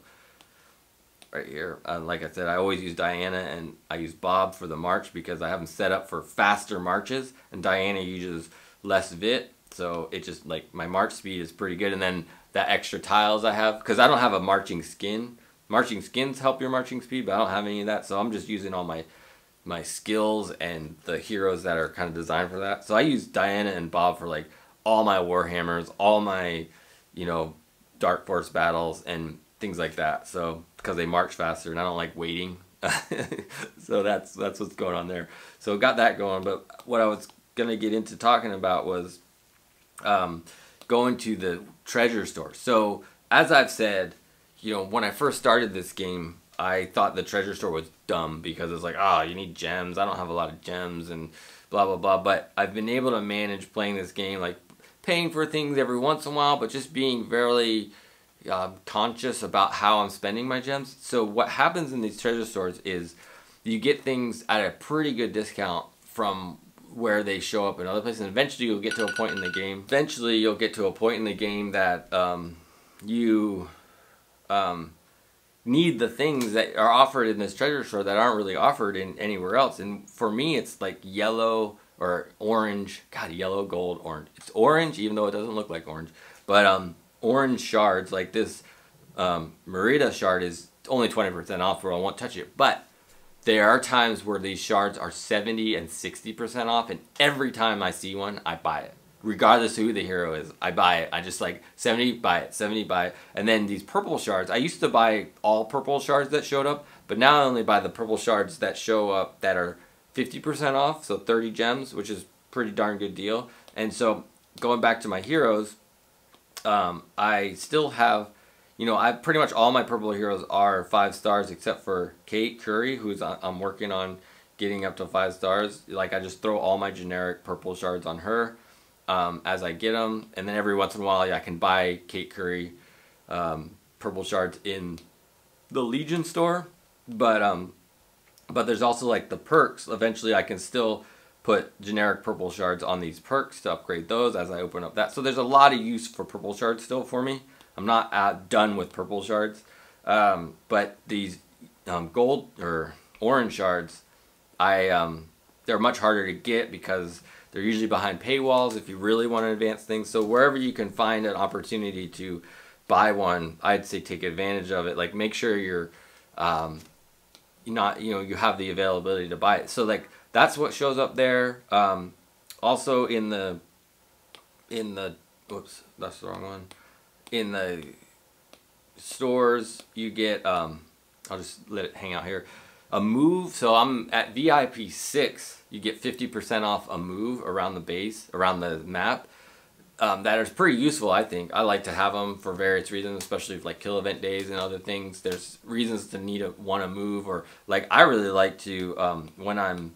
Right here. Like I said, I always use Diana, and I use Bob for the march because I have them set up for faster marches, and Diana uses less vit, so it just, like, my march speed is pretty good. And then that extra tiles I have, because I don't have a marching skin. Marching skins help your marching speed, but I don't have any of that, so I'm just using all my skills and the heroes that are kind of designed for that. So I use Diana and Bob for like all my Warhammers, all my, you know, Dark Force battles and things like that. So because they march faster and I don't like waiting. So that's what's going on there. So got that going. But what I was gonna get into talking about was going to the treasure store. So as I've said, you know, when I first started this game, I thought the treasure store was dumb because it's like, oh, you need gems. I don't have a lot of gems and blah, blah, blah. But I've been able to manage playing this game, like paying for things every once in a while, but just being very conscious about how I'm spending my gems. So what happens in these treasure stores is you get things at a pretty good discount from where they show up in other places. And eventually you'll get to a point in the game. Eventually you'll get to a point in the game that you need the things that are offered in this treasure store that aren't really offered in anywhere else. And for me, it's like yellow or orange. God, yellow, gold, orange. It's orange, even though it doesn't look like orange. But orange shards, like this Merida shard, is only 20% off, or I won't touch it. But there are times where these shards are 70 and 60% off, and every time I see one, I buy it. Regardless of who the hero is, I buy it. I just like 70, buy it, 70, buy it. And then these purple shards, I used to buy all purple shards that showed up, but now I only buy the purple shards that show up that are 50% off, so 30 gems, which is pretty darn good deal. And so going back to my heroes, I still have, you know, pretty much all my purple heroes are 5 stars except for Kate Curry, who's I'm working on getting up to 5 stars. Like, I just throw all my generic purple shards on her as I get them, and then every once in a while, yeah, I can buy Kate Curry purple shards in the Legion store. But there's also like the perks. Eventually, I can still put generic purple shards on these perks to upgrade those as I open up that. So there's a lot of use for purple shards still for me. I'm not done with purple shards, but these gold or orange shards, they're much harder to get because they're usually behind paywalls if you really want to advance things. So wherever you can find an opportunity to buy one, I'd say take advantage of it. Like, make sure you have the availability to buy it. So like, that's what shows up there. Also in the whoops, that's the wrong one. In the stores, you get I'll just let it hang out here. A move. So I'm at VIP 6. You get 50% off a move around the base, around the map. that is pretty useful, I think. I like to have them for various reasons, especially like kill event days and other things. There's reasons to want to move, or like I really like to when I'm.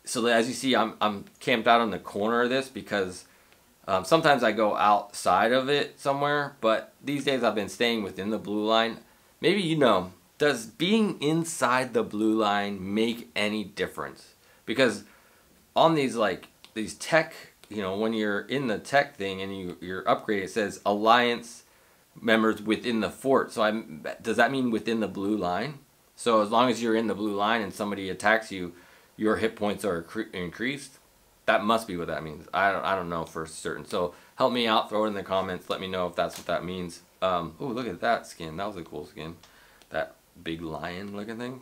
So as you see, I'm camped out on the corner of this because sometimes I go outside of it somewhere, but these days I've been staying within the blue line. Maybe you know, does being inside the blue line make any difference? Because on these tech, you know, when you're in the tech thing and you're upgraded, it says Alliance members within the fort. So does that mean within the blue line? So as long as you're in the blue line and somebody attacks you, your hit points are increased. That must be what that means. I don't know for certain. So help me out. Throw it in the comments. Let me know if that's what that means. Oh, look at that skin. That was a cool skin. That big lion looking thing.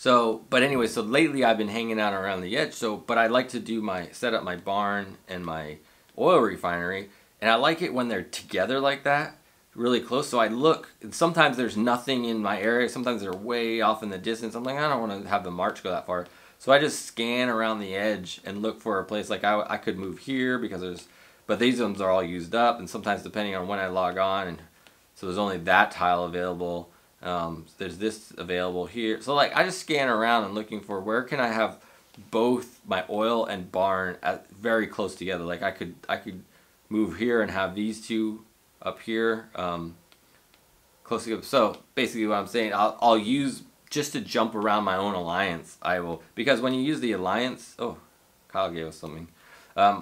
But anyway, so lately I've been hanging out around the edge. But I like to set up my barn and my oil refinery, and I like it when they're together like that, really close. So I look, and sometimes there's nothing in my area. Sometimes they're way off in the distance. I'm like, I don't want to have the march go that far. So I just scan around the edge and look for a place. Like I could move here because but these ones are all used up, and sometimes depending on when I log on, and so there's only that tile available. There's this available here. So like I just scan around and looking for where can I have both my oil and barn very close together. Like I could move here and have these two up here close together. So basically what I'm saying, I'll use just to jump around my own alliance. I will, because when you use the alliance, oh, Kyle gave us something.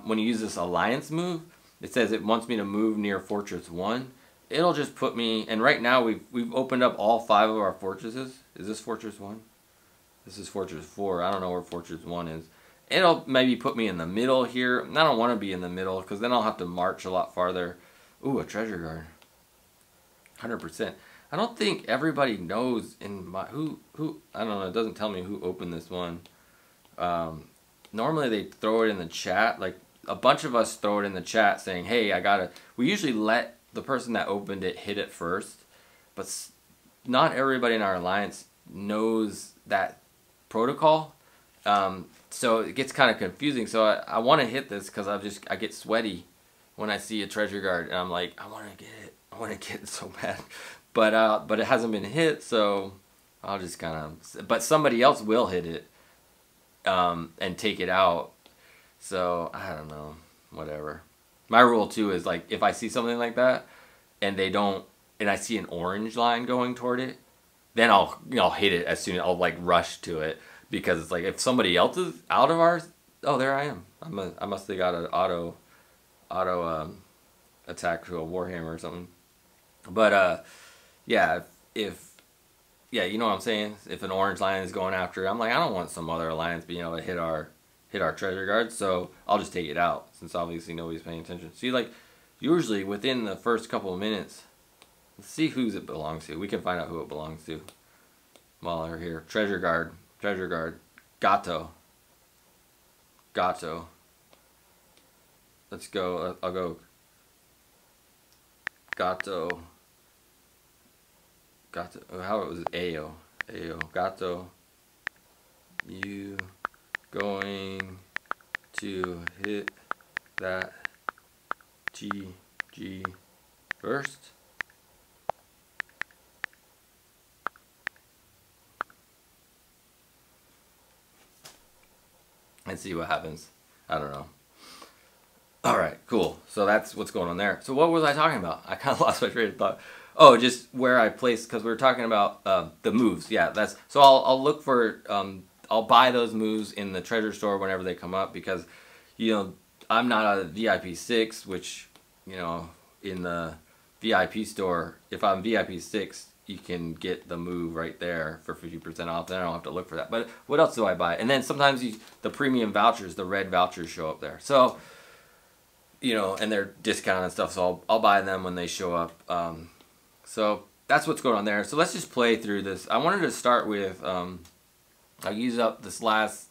When you use this alliance move, it says it wants me to move near Fortress 1. It'll just put me, and right now we've opened up all 5 of our fortresses. Is this Fortress 1? This is Fortress 4. I don't know where Fortress 1 is. It'll maybe put me in the middle here. I don't want to be in the middle because then I'll have to march a lot farther. Ooh, a treasure guard. 100%. I don't think everybody knows who I don't know. It doesn't tell me who opened this one. Normally they throw it in the chat. Like a bunch of us throw it in the chat saying, "Hey, we usually let the person that opened it hit it first, but not everybody in our alliance knows that protocol. So it gets kind of confusing. So I want to hit this because I get sweaty when I see a treasure guard, and I'm like, I want to get it. I want to get it so bad, but it hasn't been hit, so I'll just kind of. But somebody else will hit it, and take it out. So I don't know, whatever. My rule too is like if I see something like that and I see an orange line going toward it, then I'll hit it as soon as I'll like rush to it, because it's like if somebody else is out of ours, oh, there I am. I must have got an auto attack to a warhammer or something. But yeah, yeah, you know what I'm saying? If an orange line is going after, I'm like, I don't want some other alliance being able to hit our treasure guards, so I'll just take it out, since obviously nobody's paying attention. See, like, usually within the first couple of minutes, let's see whose it belongs to. We can find out who it belongs to while we're here. Treasure guard, Gato. Let's go, I'll go. Gato, how it was Ao, Gato, you going to hit that GG first? And see what happens. I don't know. Alright, cool. So that's what's going on there. So what was I talking about? I kind of lost my train of thought. Oh, just where I place, because we were talking about the moves. Yeah, so I'll look for, I'll buy those moves in the treasure store whenever they come up, because, you know, I'm not a VIP 6, which, you know, in the VIP store, if I'm VIP 6, you can get the move right there for 50% off. Then I don't have to look for that. But what else do I buy? And then sometimes the premium vouchers, the red vouchers show up there. So, you know, and they're discounted and stuff, so I'll buy them when they show up. So that's what's going on there. So let's just play through this. I wanted to start with, I'll use up this last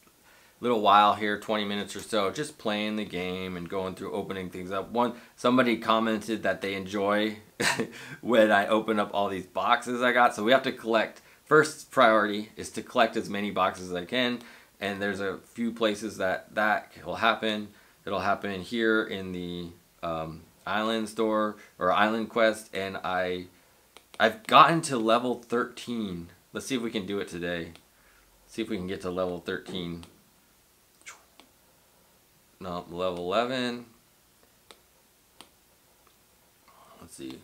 little while here, 20 minutes or so, just playing the game and going through opening things up. Somebody commented that they enjoy when I open up all these boxes I got. So we have to collect. First priority is to collect as many boxes as I can, and there's a few places that will happen. it'll happen in here in the island store or island quest, and I've gotten to level 13. Let's see if we can do it today. See if we can get to level 13. No, level 11. Let's see.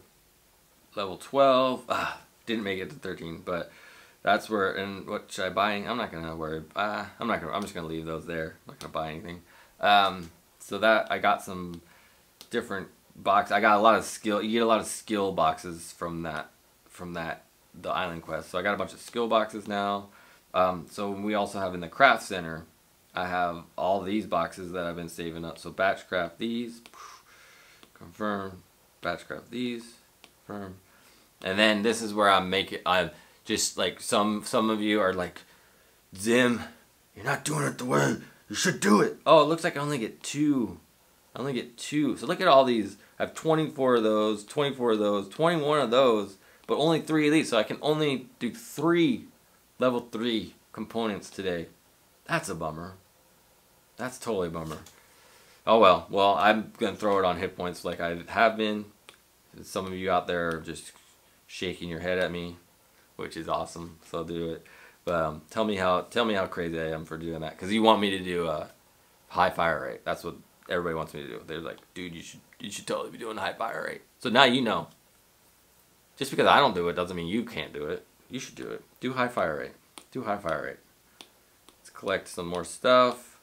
Level 12. Didn't make it to 13, but that's where. And what should I buy? I'm not gonna worry. I'm just gonna leave those there. I'm not gonna buy anything. So that I got some different box. I got a lot of skill. You get a lot of skill boxes from that. The island quest. So I got a bunch of skill boxes now. So we also have in the craft center, I have all these boxes that I've been saving up. So batch craft these, confirm, batch craft these, confirm. And then this is where I'm just like some of you are like, Zim, you're not doing it the way you should do it. Oh, it looks like I only get 2. I only get 2. So look at all these. I have 24 of those, 24 of those, 21 of those, but only 3 of these. So I can only do 3 level 3 components today. That's a bummer. That's totally a bummer. Oh well. Well, I'm going to throw it on hit points like I have been. Some of you out there are just shaking your head at me, which is awesome. So I'll do it. But tell me how crazy I am for doing that, because you want me to do a high fire rate. That's what everybody wants me to do. They're like, dude, you should totally be doing a high fire rate. So now you know. Just because I don't do it doesn't mean you can't do it. You should do it. Do high fire rate. Do high fire rate. Let's collect some more stuff.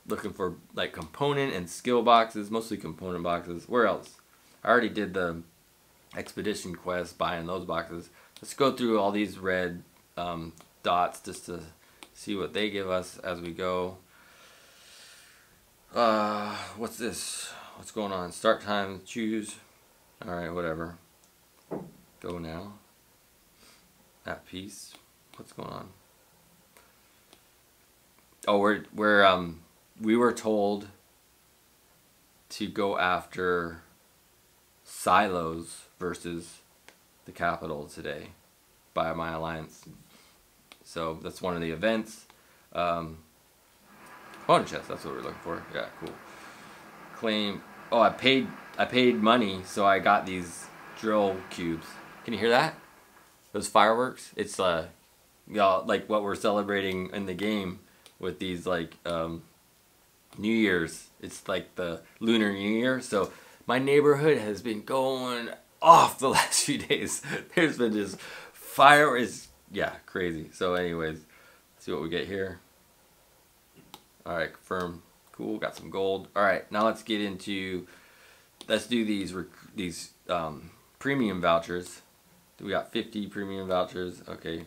Looking for like component and skill boxes, mostly component boxes. Where else? I already did the expedition quest, buying those boxes. Let's go through all these red dots just to see what they give us as we go. What's this? What's going on? Start time, choose. Alright, whatever. Go now. That piece. What's going on? Oh, we were told to go after silos versus the capital today by my alliance. So that's one of the events. Component chest, that's what we're looking for. Yeah, cool. Claim. Oh, I paid money, so I got these drill cubes. Can you hear that? Those fireworks? It's y'all, like what we're celebrating in the game with these like New Year's. It's like the Lunar New Year. So my neighborhood has been going off the last few days. There's been just fireworks. Yeah, crazy. So anyways, let's see what we get here. All right, confirm. Cool, got some gold. All right, now let's get into, let's do these premium vouchers. We got 50 premium vouchers. Okay.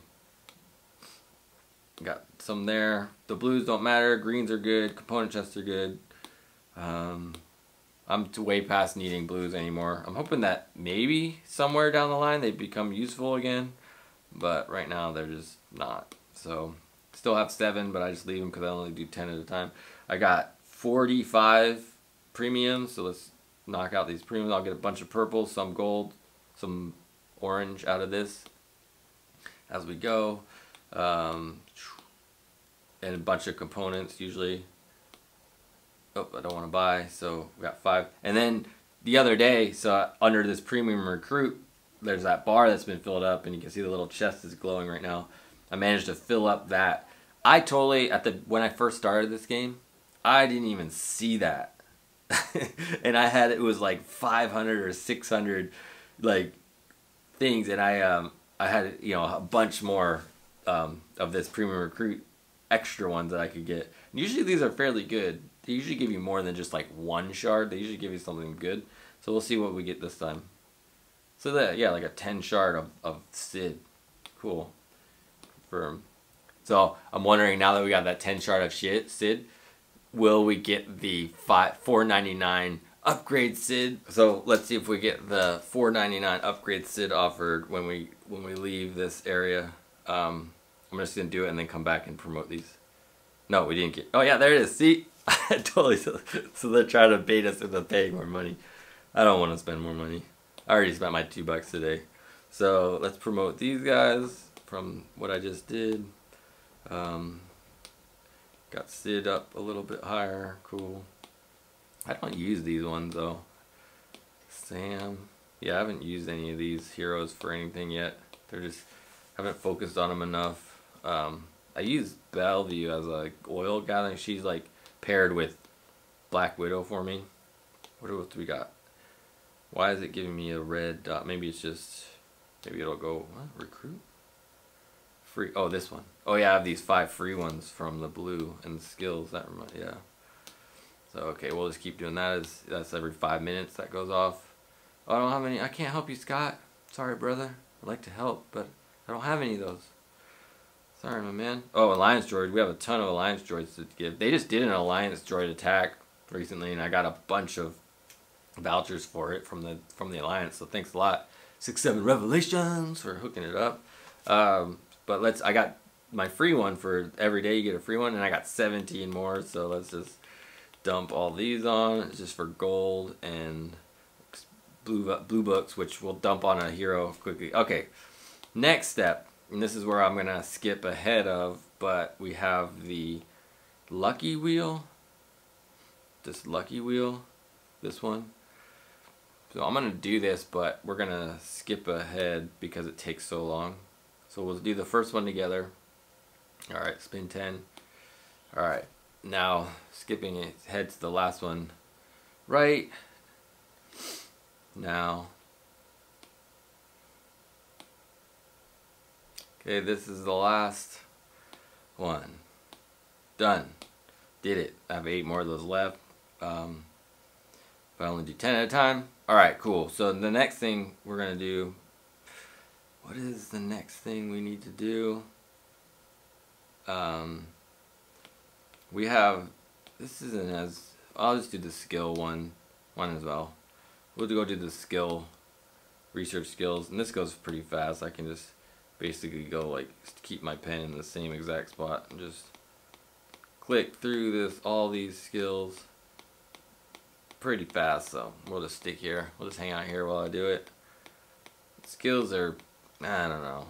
Got some there. The blues don't matter. Greens are good. Component chests are good. I'm way past needing blues anymore. I'm hoping that maybe somewhere down the line they become useful again. But right now they're just not. So still have 7, but I just leave them because I only do 10 at a time. I got 45 premiums. So let's knock out these premiums. I'll get a bunch of purple, some gold, some orange out of this as we go. And a bunch of components usually. Oh, I don't want to buy, so we got 5. And then the other day, so under this premium recruit, there's that bar that's been filled up, and you can see the little chest is glowing right now. I managed to fill up that. I totally, when I first started this game, I didn't even see that. And I had, it was like 500 or 600 like things, and I had, you know, a bunch more of this premium recruit extra ones that I could get. And usually these are fairly good. They usually give you more than just like 1 shard. They usually give you something good. So we'll see what we get this time. So that, yeah, like a 10 shard of Sid. Cool. Confirm. So I'm wondering, now that we got that 10 shard of Sid, will we get the $4.99 upgrade Sid? So let's see if we get the $4.99 upgrade Sid offered when we leave this area. I'm just gonna do it and then come back and promote these. No, we didn't get. Oh yeah, there it is. See, totally. So they're trying to bait us into paying more money. I don't want to spend more money. I already spent my $2 today. So let's promote these guys from what I just did. Got Sid up a little bit higher. Cool. I don't use these ones though. Sam. Yeah, I haven't used any of these heroes for anything yet. They're just, haven't focused on them enough. I use Bellevue as a oil gathering. She's like paired with Black Widow for me. What else do we got? Why is it giving me a red dot? Maybe it's just, maybe it'll go, what? Recruit? Free, oh, this one. Oh yeah, I have these 5 free ones from the blue and the skills. That reminds, yeah. So okay, we'll just keep doing that. That's every 5 minutes that goes off. Oh, I don't have any. I can't help you, Scott. Sorry, brother. I'd like to help, but I don't have any of those. Sorry, my man. Oh, Alliance Droid. We have a ton of Alliance Droids to give. They just did an Alliance Droid attack recently, and I got a bunch of vouchers for it from the Alliance. So thanks a lot, 6-7 Revelations, for hooking it up. But I got my free one for every day you get a free one, and I got 17 more. So let's just dump all these on. It's just for gold and blue books, which we'll dump on a hero quickly. Okay, next step, and this is where I'm gonna skip ahead of, but we have the lucky wheel. This lucky wheel, this one. So I'm gonna do this, but we're gonna skip ahead because it takes so long. So we'll do the first one together. All right, spin 10. All right, now skipping ahead to the last one. Right now. Okay, this is the last one. Done. Did it. I have 8 more of those left. But I only do 10 at a time. Alright, cool. So the next thing we're going to do, what is the next thing we need to do? We have, this isn't as, I'll just do the skill one as well. We'll go do the skill, research skills, and this goes pretty fast. I can just basically go like, keep my pen in the same exact spot and just click through all these skills pretty fast. So we'll just stick here. We'll just hang out here while I do it. Skills are, I don't know.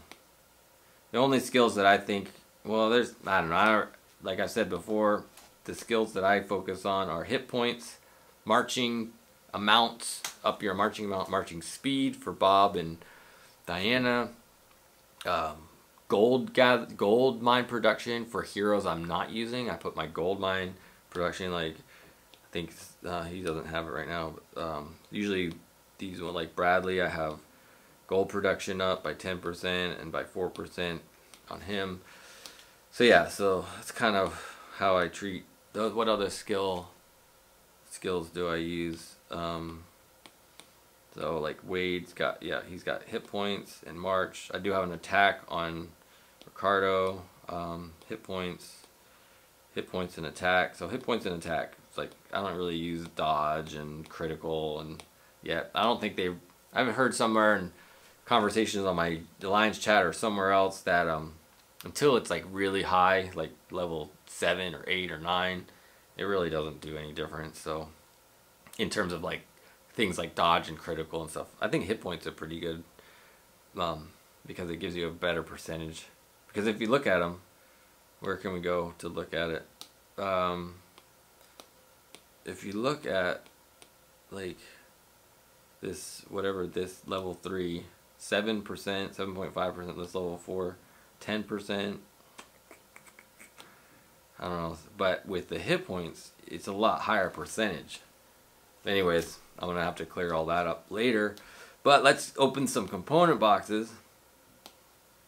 The only skills that I think, well, there's, I don't know. Like I said before, the skills that I focus on are hit points, marching amounts, up your marching amount, marching speed for Bob and Diana, gold mine production for heroes I'm not using. I put my gold mine production, like, I think he doesn't have it right now, but usually these one, like Bradley, I have gold production up by 10% and by 4% on him. So yeah, so that's kind of how I treat those. What other skills do I use? So like Wade's got, yeah, he's got hit points and march. I do have an attack on Ricardo. Hit points and attack. So hit points and attack. It's like I don't really use dodge and critical, and yeah, I don't think I haven't heard somewhere in conversations on my Alliance chat or somewhere else that until it's like really high, like level 7 or 8 or 9, it really doesn't do any difference. So in terms of like things like dodge and critical and stuff, I think hit points are pretty good, because it gives you a better percentage. Because if you look at them, where can we go to look at it? If you look at like this, whatever, this level 3, 7%, 7.5%, this level 4, 10%. I don't know, but with the hit points, it's a lot higher percentage. Anyways, I'm gonna have to clear all that up later. But let's open some component boxes.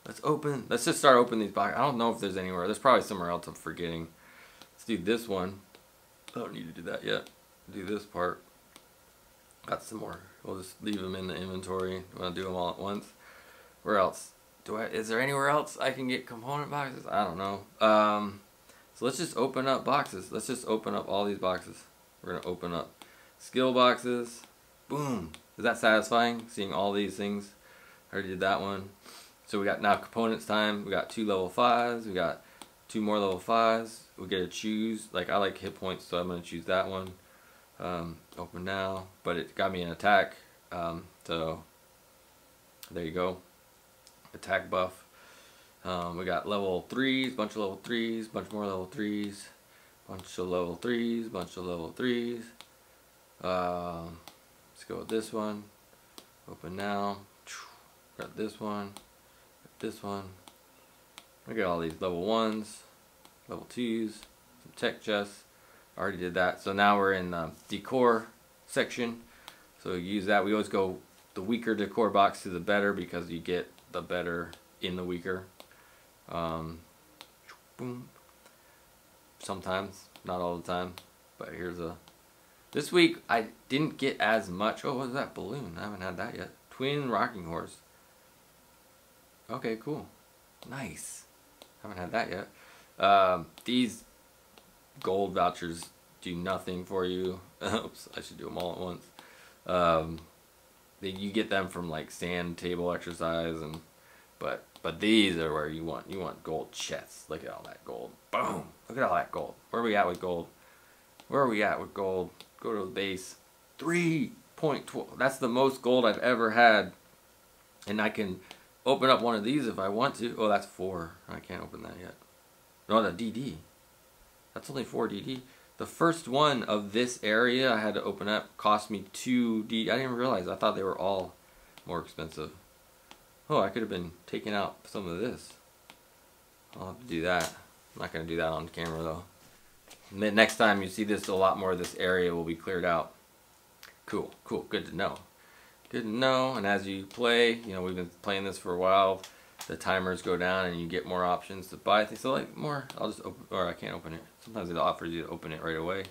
Let's just start opening these boxes. I don't know if there's anywhere. There's probably somewhere else I'm forgetting. Let's do this one. I don't need to do that yet. Do this part. Got some more. We'll just leave them in the inventory. I'm gonna do them all at once. Where else? Is there anywhere else I can get component boxes? I don't know. So let's just open up boxes. Let's just open up all these boxes. We're gonna open up skill boxes. Boom. Is that satisfying? Seeing all these things. I already did that one. So we got now components time. We got 2 level 5s. We got 2 more level 5s. We get to choose. Like I like hit points, so I'm gonna choose that one. Open now, but it got me an attack. So there you go. Attack buff. We got level 3s, bunch of level 3s, bunch more level 3s, bunch of level 3s, bunch of level 3s, Let's go with this one. Open now. Got this one. Got this one. Look at all these level 1s, level 2s, some tech chests. Already did that. So now we're in the decor section. So we use that. We always go the weaker decor box to the better because you get the better in the weaker. Boom. Sometimes, not all the time. But here's a... This week I didn't get as much. Oh, what was that balloon? I haven't had that yet. Twin rocking horse. Okay, cool. Nice. Haven't had that yet. These gold vouchers do nothing for you. Oops, I should do them all at once. You get them from like sand table exercise, and but these are where you want gold chests. Look at all that gold. Boom. Look at all that gold. Where are we at with gold? Where are we at with gold? Go to the base. 3.12. That's the most gold I've ever had, and I can open up one of these if I want to. Oh, that's 4. I can't open that yet. No, the DD. That's only 4 DD. The first one of this area I had to open up cost me 2 DD. I didn't even realize. I thought they were all more expensive. Oh, I could have been taking out some of this. I'll have to do that. I'm not going to do that on camera though. And then next time you see this, a lot more of this area will be cleared out. Cool, cool, good to know. Good to know. And as you play, you know, we've been playing this for a while. The timers go down and you get more options to buy things. So like more, I'll just open, or I can't open it. Sometimes it offers you to open it right away.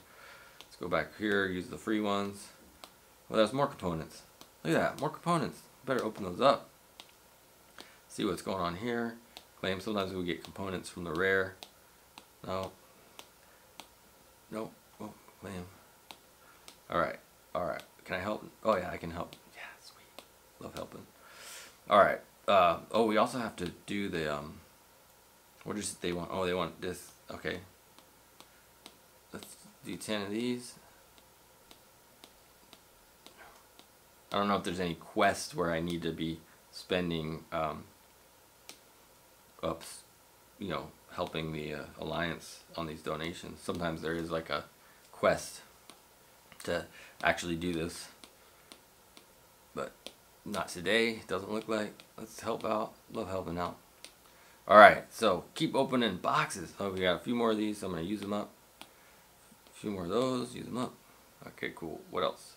Let's go back here, use the free ones. Well, there's more components. Look at that, more components. Better open those up. See what's going on here. Claim, sometimes we get components from the rare. No. Nope. Oh, claim. Alright, alright. Can I help? Oh yeah, I can help. Yeah, sweet. Love helping. Alright. Oh, we also have to do the, what is it they want? Oh, they want this. Okay. Let's do 10 of these. I don't know if there's any quest where I need to be spending, you know, helping the Alliance on these donations. Sometimes there is like a quest to actually do this. But not today, doesn't look like. Let's help out. Love helping out. Alright, so keep opening boxes. Oh, we got a few more of these, so I'm going to use them up. A few more of those, use them up. Okay, cool. What else?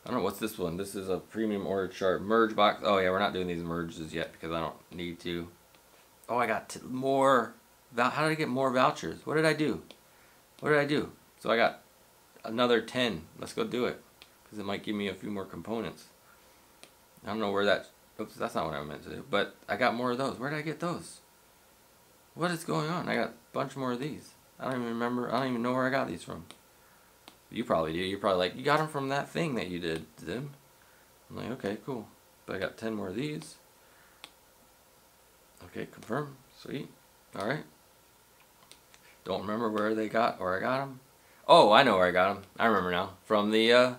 I don't know, what's this one? This is a premium order chart merge box. Oh yeah, we're not doing these merges yet because I don't need to. Oh, I got more. How did I get more vouchers? What did I do? What did I do? So I got another 10. Let's go do it because it might give me a few more components. I don't know where that... Oops, that's not what I meant to do. But I got more of those. Where did I get those? What is going on? I got a bunch more of these. I don't even remember. I don't even know where I got these from. You probably do. You're probably like, you got them from that thing that you did, Zim. I'm like, okay, cool. But I got 10 more of these. Okay, confirm. Sweet. Alright. Don't remember where they got, or I got them. Oh, I know where I got them. I remember now. From the,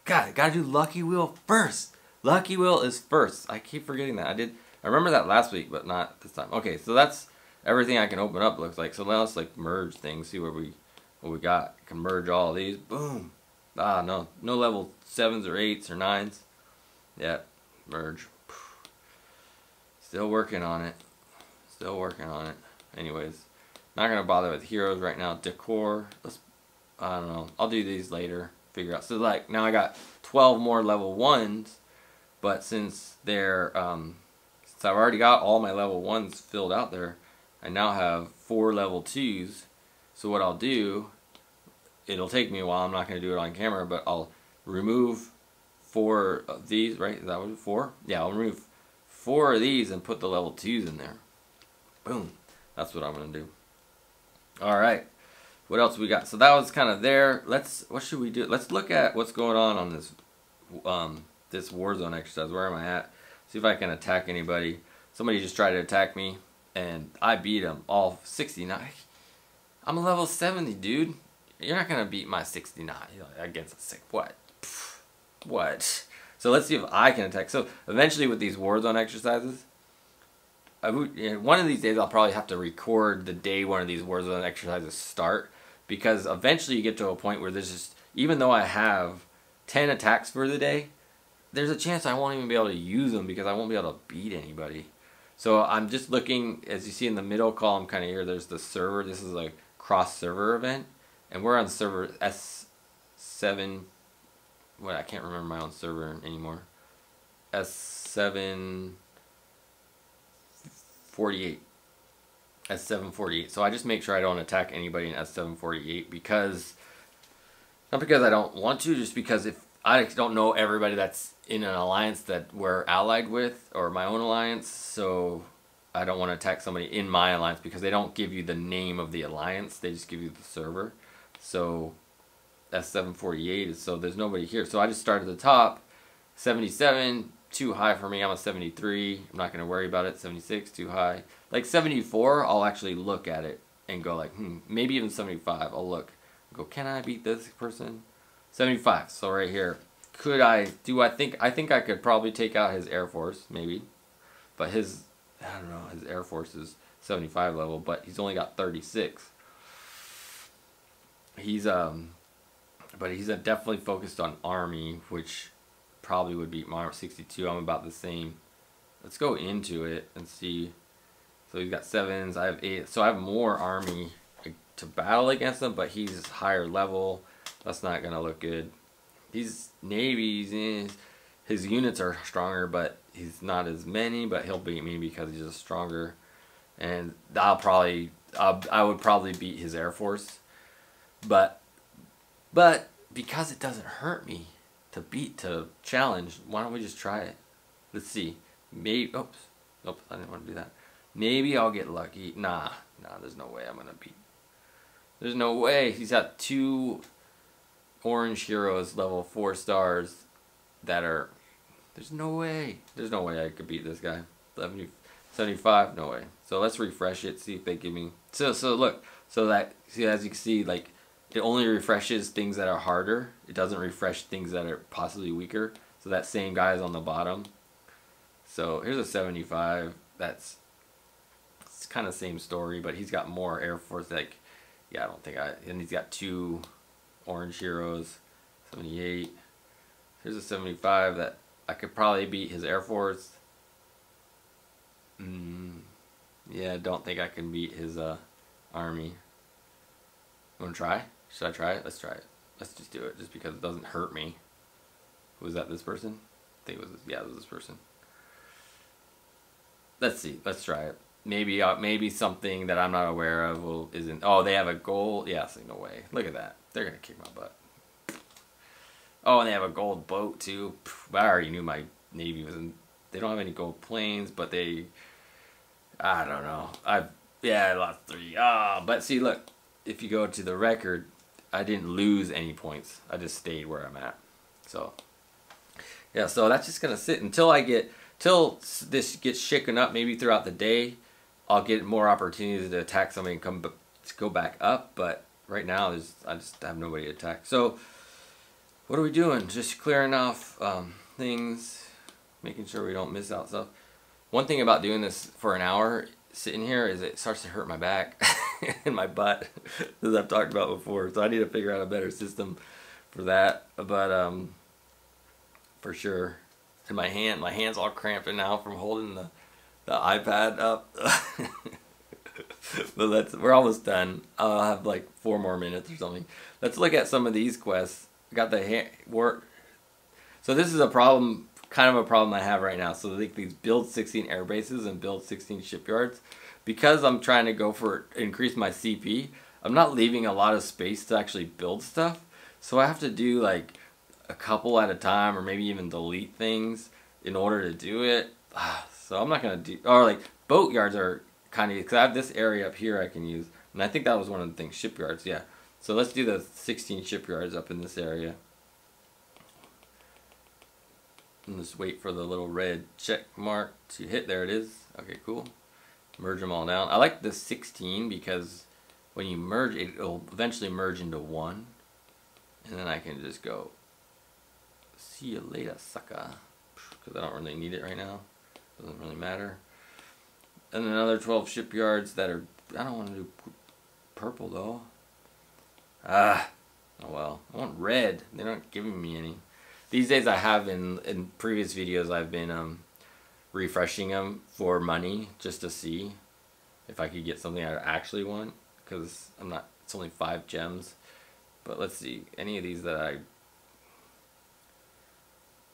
God, gotta do Lucky Wheel first. Lucky Wheel is first. I keep forgetting that. I remember that last week, but not this time. Okay, so that's everything I can open up, looks like. So now let's like merge things, see what we got. Can merge all of these. Boom. Ah, no level 7s or 8s or 9s. Yeah, merge. Still working on it. Still working on it. Anyways, not gonna bother with heroes right now. Decor. I don't know. I'll do these later. Figure out. So like now I got 12 more level 1s. But since they're, since I've already got all my level 1s filled out there, I now have 4 level 2s. So what I'll do, it'll take me a while, I'm not going to do it on camera, but I'll remove 4 of these, right? Is that what 4? Yeah, I'll remove 4 of these and put the level 2s in there. Boom. That's what I'm going to do. Alright. What else we got? So that was kind of there. What should we do? Let's look at what's going on this, this Warzone exercise. Where am I at? See if I can attack anybody. Somebody just tried to attack me and I beat them all 69. I'm a level 70, dude. You're not gonna beat my 69 against a 6. What? Pfft, what? So let's see if I can attack. So eventually with these Warzone exercises, one of these days I'll probably have to record the day one of these Warzone exercises start, because eventually you get to a point where there's just, even though I have 10 attacks for the day, there's a chance I won't even be able to use them because I won't be able to beat anybody. So I'm just looking, as you see in the middle column kind of here, there's the server. This is a cross server event, and we're on server S7. What, I can't remember my own server anymore. S748. S748. So I just make sure I don't attack anybody in S748 because, not because I don't want to, just because if I don't know everybody that's in an alliance that we're allied with, or my own alliance, so I don't want to attack somebody in my alliance because they don't give you the name of the alliance, they just give you the server. So that's 748, so there's nobody here. So I just start at the top. 77, too high for me. I'm a 73. I'm not going to worry about it. 76, too high. Like 74, I'll actually look at it and go like, maybe even 75. I'll look, go, can I beat this person? 75. So right here, could I do? I think I could probably take out his Air Force, maybe, but his, I don't know, his Air Force is 75 level, but he's only got 36. He's but he's definitely focused on army, which probably would beat my 62. I'm about the same. Let's go into it and see. So he's got 7s. I have 8. So I have more army to battle against him, but he's higher level. That's not gonna look good. These navies, his units are stronger, but he's not as many. But he'll beat me because he's just stronger. And I would probably beat his Air Force. But because it doesn't hurt me to challenge, why don't we just try it? Let's see. Maybe, oops, I didn't want to do that. Maybe I'll get lucky. Nah, there's no way I'm gonna beat. There's no way. He's got 2 orange heroes, level 4 stars, that are. There's no way. There's no way I could beat this guy. 75, no way. So let's refresh it. See if they give me. So look. So that, see, as you can see, like, it only refreshes things that are harder. It doesn't refresh things that are possibly weaker. So that same guy is on the bottom. So here's a 75. It's kind of same story, but he's got more Air Force. Like, yeah, and he's got 2 orange heroes. 78. Here's a 75 that I could probably beat his Air Force. Yeah, I don't think I can beat his army. You want to try? Should I try it? Let's try it. Let's just do it, just because it doesn't hurt me. Was that this person? I think it was. Yeah, it was this person. Let's see. Let's try it. Maybe something that I'm not aware of isn't. Oh, they have a gold. Yeah, so no way. Look at that. They're gonna kick my butt. Oh, and they have a gold boat too. I already knew my navy was in. They don't have any gold planes, but they. I don't know. I lost 3. But see, look. If you go to the record, I didn't lose any points. I just stayed where I'm at. So, yeah, so that's just going to sit until this gets shaken up. Maybe throughout the day, I'll get more opportunities to attack somebody and go back up. But right now, I just have nobody to attack. So, what are we doing? Just clearing off things, making sure we don't miss out stuff. One thing about doing this for an hour, sitting here, is it starts to hurt my back and my butt, as I've talked about before. So I need to figure out a better system for that. But for sure, and my hand's all cramping now from holding the iPad up. But we're almost done. I'll have like 4 more minutes or something. Let's look at some of these quests. Got the work. So this is a problem. Kind of a problem I have right now. So these build 16 air bases and build 16 shipyards. Because I'm trying to go for increase my CP, I'm not leaving a lot of space to actually build stuff. So I have to do like a couple at a time, or maybe even delete things in order to do it. So I'm not gonna do, or like boat yards are kind of, because I have this area up here I can use, and I think that was one of the things. Shipyards, yeah. So let's do the 16 shipyards up in this area. And just wait for the little red check mark to hit. There it is. Okay, cool. Merge them all down. I like the 16 because when you merge it, it'll eventually merge into 1. And then I can just go, see you later, sucker. Because I don't really need it right now. Doesn't really matter. And then another 12 shipyards that are, I don't want to do purple though. Oh well. I want red. They're not giving me any. these days I have in previous videos I've been refreshing them for money just to see if I could get something I actually want, because I'm not, it's only 5 gems. But let's see, any of these that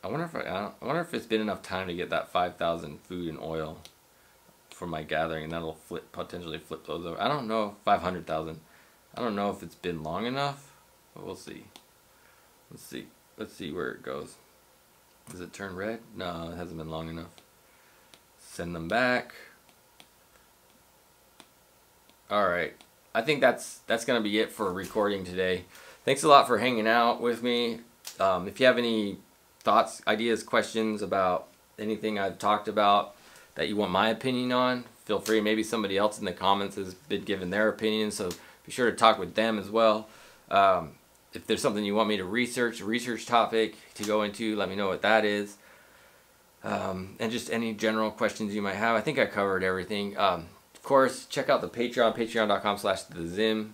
I wonder if I wonder if it's been enough time to get that 5,000 food and oil for my gathering, and that'll potentially flip those over. I don't know, 500,000. I don't know if it's been long enough, but we'll see. Let's see where it goes. Does it turn red? No, it hasn't been long enough. Send them back. Alright, I think that's going to be it for recording today. Thanks a lot for hanging out with me. If you have any thoughts, ideas, questions about anything I've talked about that you want my opinion on, feel free. Maybe somebody else in the comments has been given their opinion, so be sure to talk with them as well. If there's something you want me to research, a research topic to go into, let me know what that is. And just any general questions you might have. I think I covered everything. Of course, check out the Patreon, patreon.com/thezim.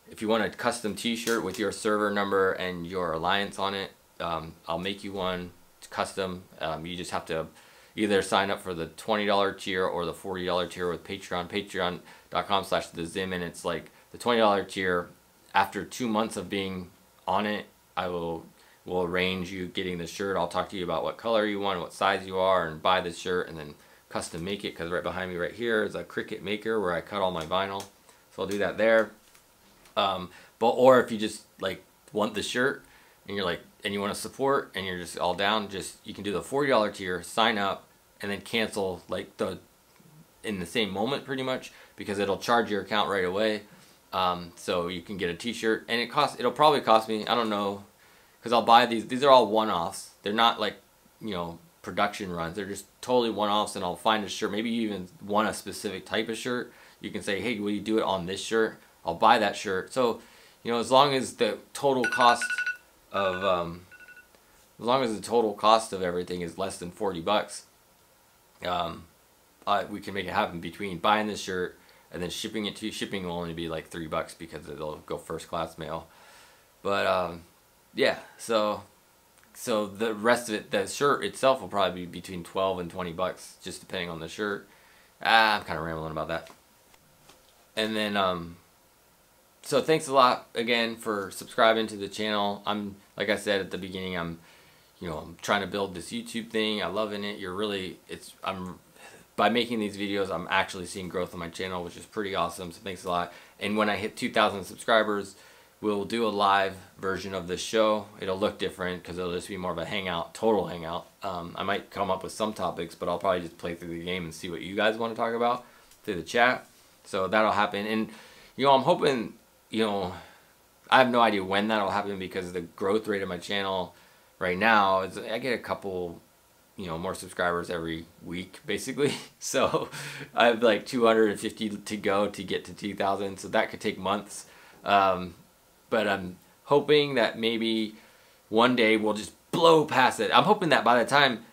If you want a custom t-shirt with your server number and your alliance on it, I'll make you one. It's custom. You just have to either sign up for the $20 tier or the $40 tier with Patreon, patreon.com/thezim, and it's like the $20 tier. After 2 months of being on it, I will arrange you getting the shirt. I'll talk to you about what color you want, what size you are, and buy the shirt and then custom make it, because right behind me right here is a Cricut maker where I cut all my vinyl. So I'll do that there. Or if you just like want the shirt and you're like, and you want to support and you're just all down, you can do the $40 tier, sign up, and then cancel like in the same moment pretty much, because it'll charge your account right away. So you can get a t-shirt, and it'll probably cost me, I don't know, because I'll buy these are all one-offs. They're not like, you know, production runs. They're just totally one-offs, and I'll find a shirt. Maybe you even want a specific type of shirt. You can say, hey, will you do it on this shirt? I'll buy that shirt. So, you know, as long as the total cost of everything is less than 40 bucks, we can make it happen between buying this shirt and then shipping it to you. Shipping will only be like $3 because it'll go first class mail. But yeah, so the rest of it, the shirt itself will probably be between 12 and 20 bucks, just depending on the shirt. I'm kind of rambling about that. And then so thanks a lot again for subscribing to the channel. Like I said at the beginning, I'm trying to build this YouTube thing. I'm loving it. By making these videos, I'm actually seeing growth on my channel, which is pretty awesome. So thanks a lot. And when I hit 2,000 subscribers, we'll do a live version of this show. It'll look different because it'll just be more of a hangout, total hangout. I might come up with some topics, but I'll probably just play through the game and see what you guys want to talk about through the chat. So that'll happen. And I'm hoping, I have no idea when that'll happen, because the growth rate of my channel right now is I get a couple more subscribers every week basically. So I have like 250 to go to get to 2,000, so that could take months. But I'm hoping that maybe one day we'll just blow past it. I'm hoping that by the time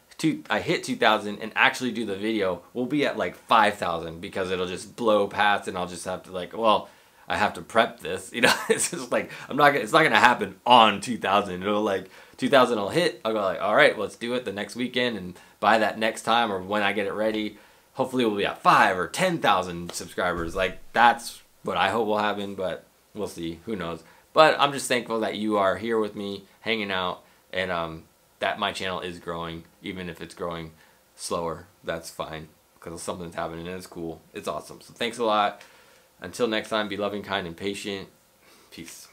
I hit 2,000 and actually do the video, we'll be at like 5,000, because it'll just blow past, and I'll just have to I have to prep this, it's just like, it's not gonna happen on 2,000. It'll like 2,000 will hit, I'll go like, all right, let's do it the next weekend, and by that next time, or when I get it ready, hopefully we'll be at 5 or 10,000 subscribers. Like, that's what I hope will happen, but we'll see, who knows. But I'm just thankful that you are here with me, hanging out, and that my channel is growing, even if it's growing slower. That's fine, because something's happening, and it's cool. It's awesome. So thanks a lot. Until next time, be loving, kind, and patient. Peace.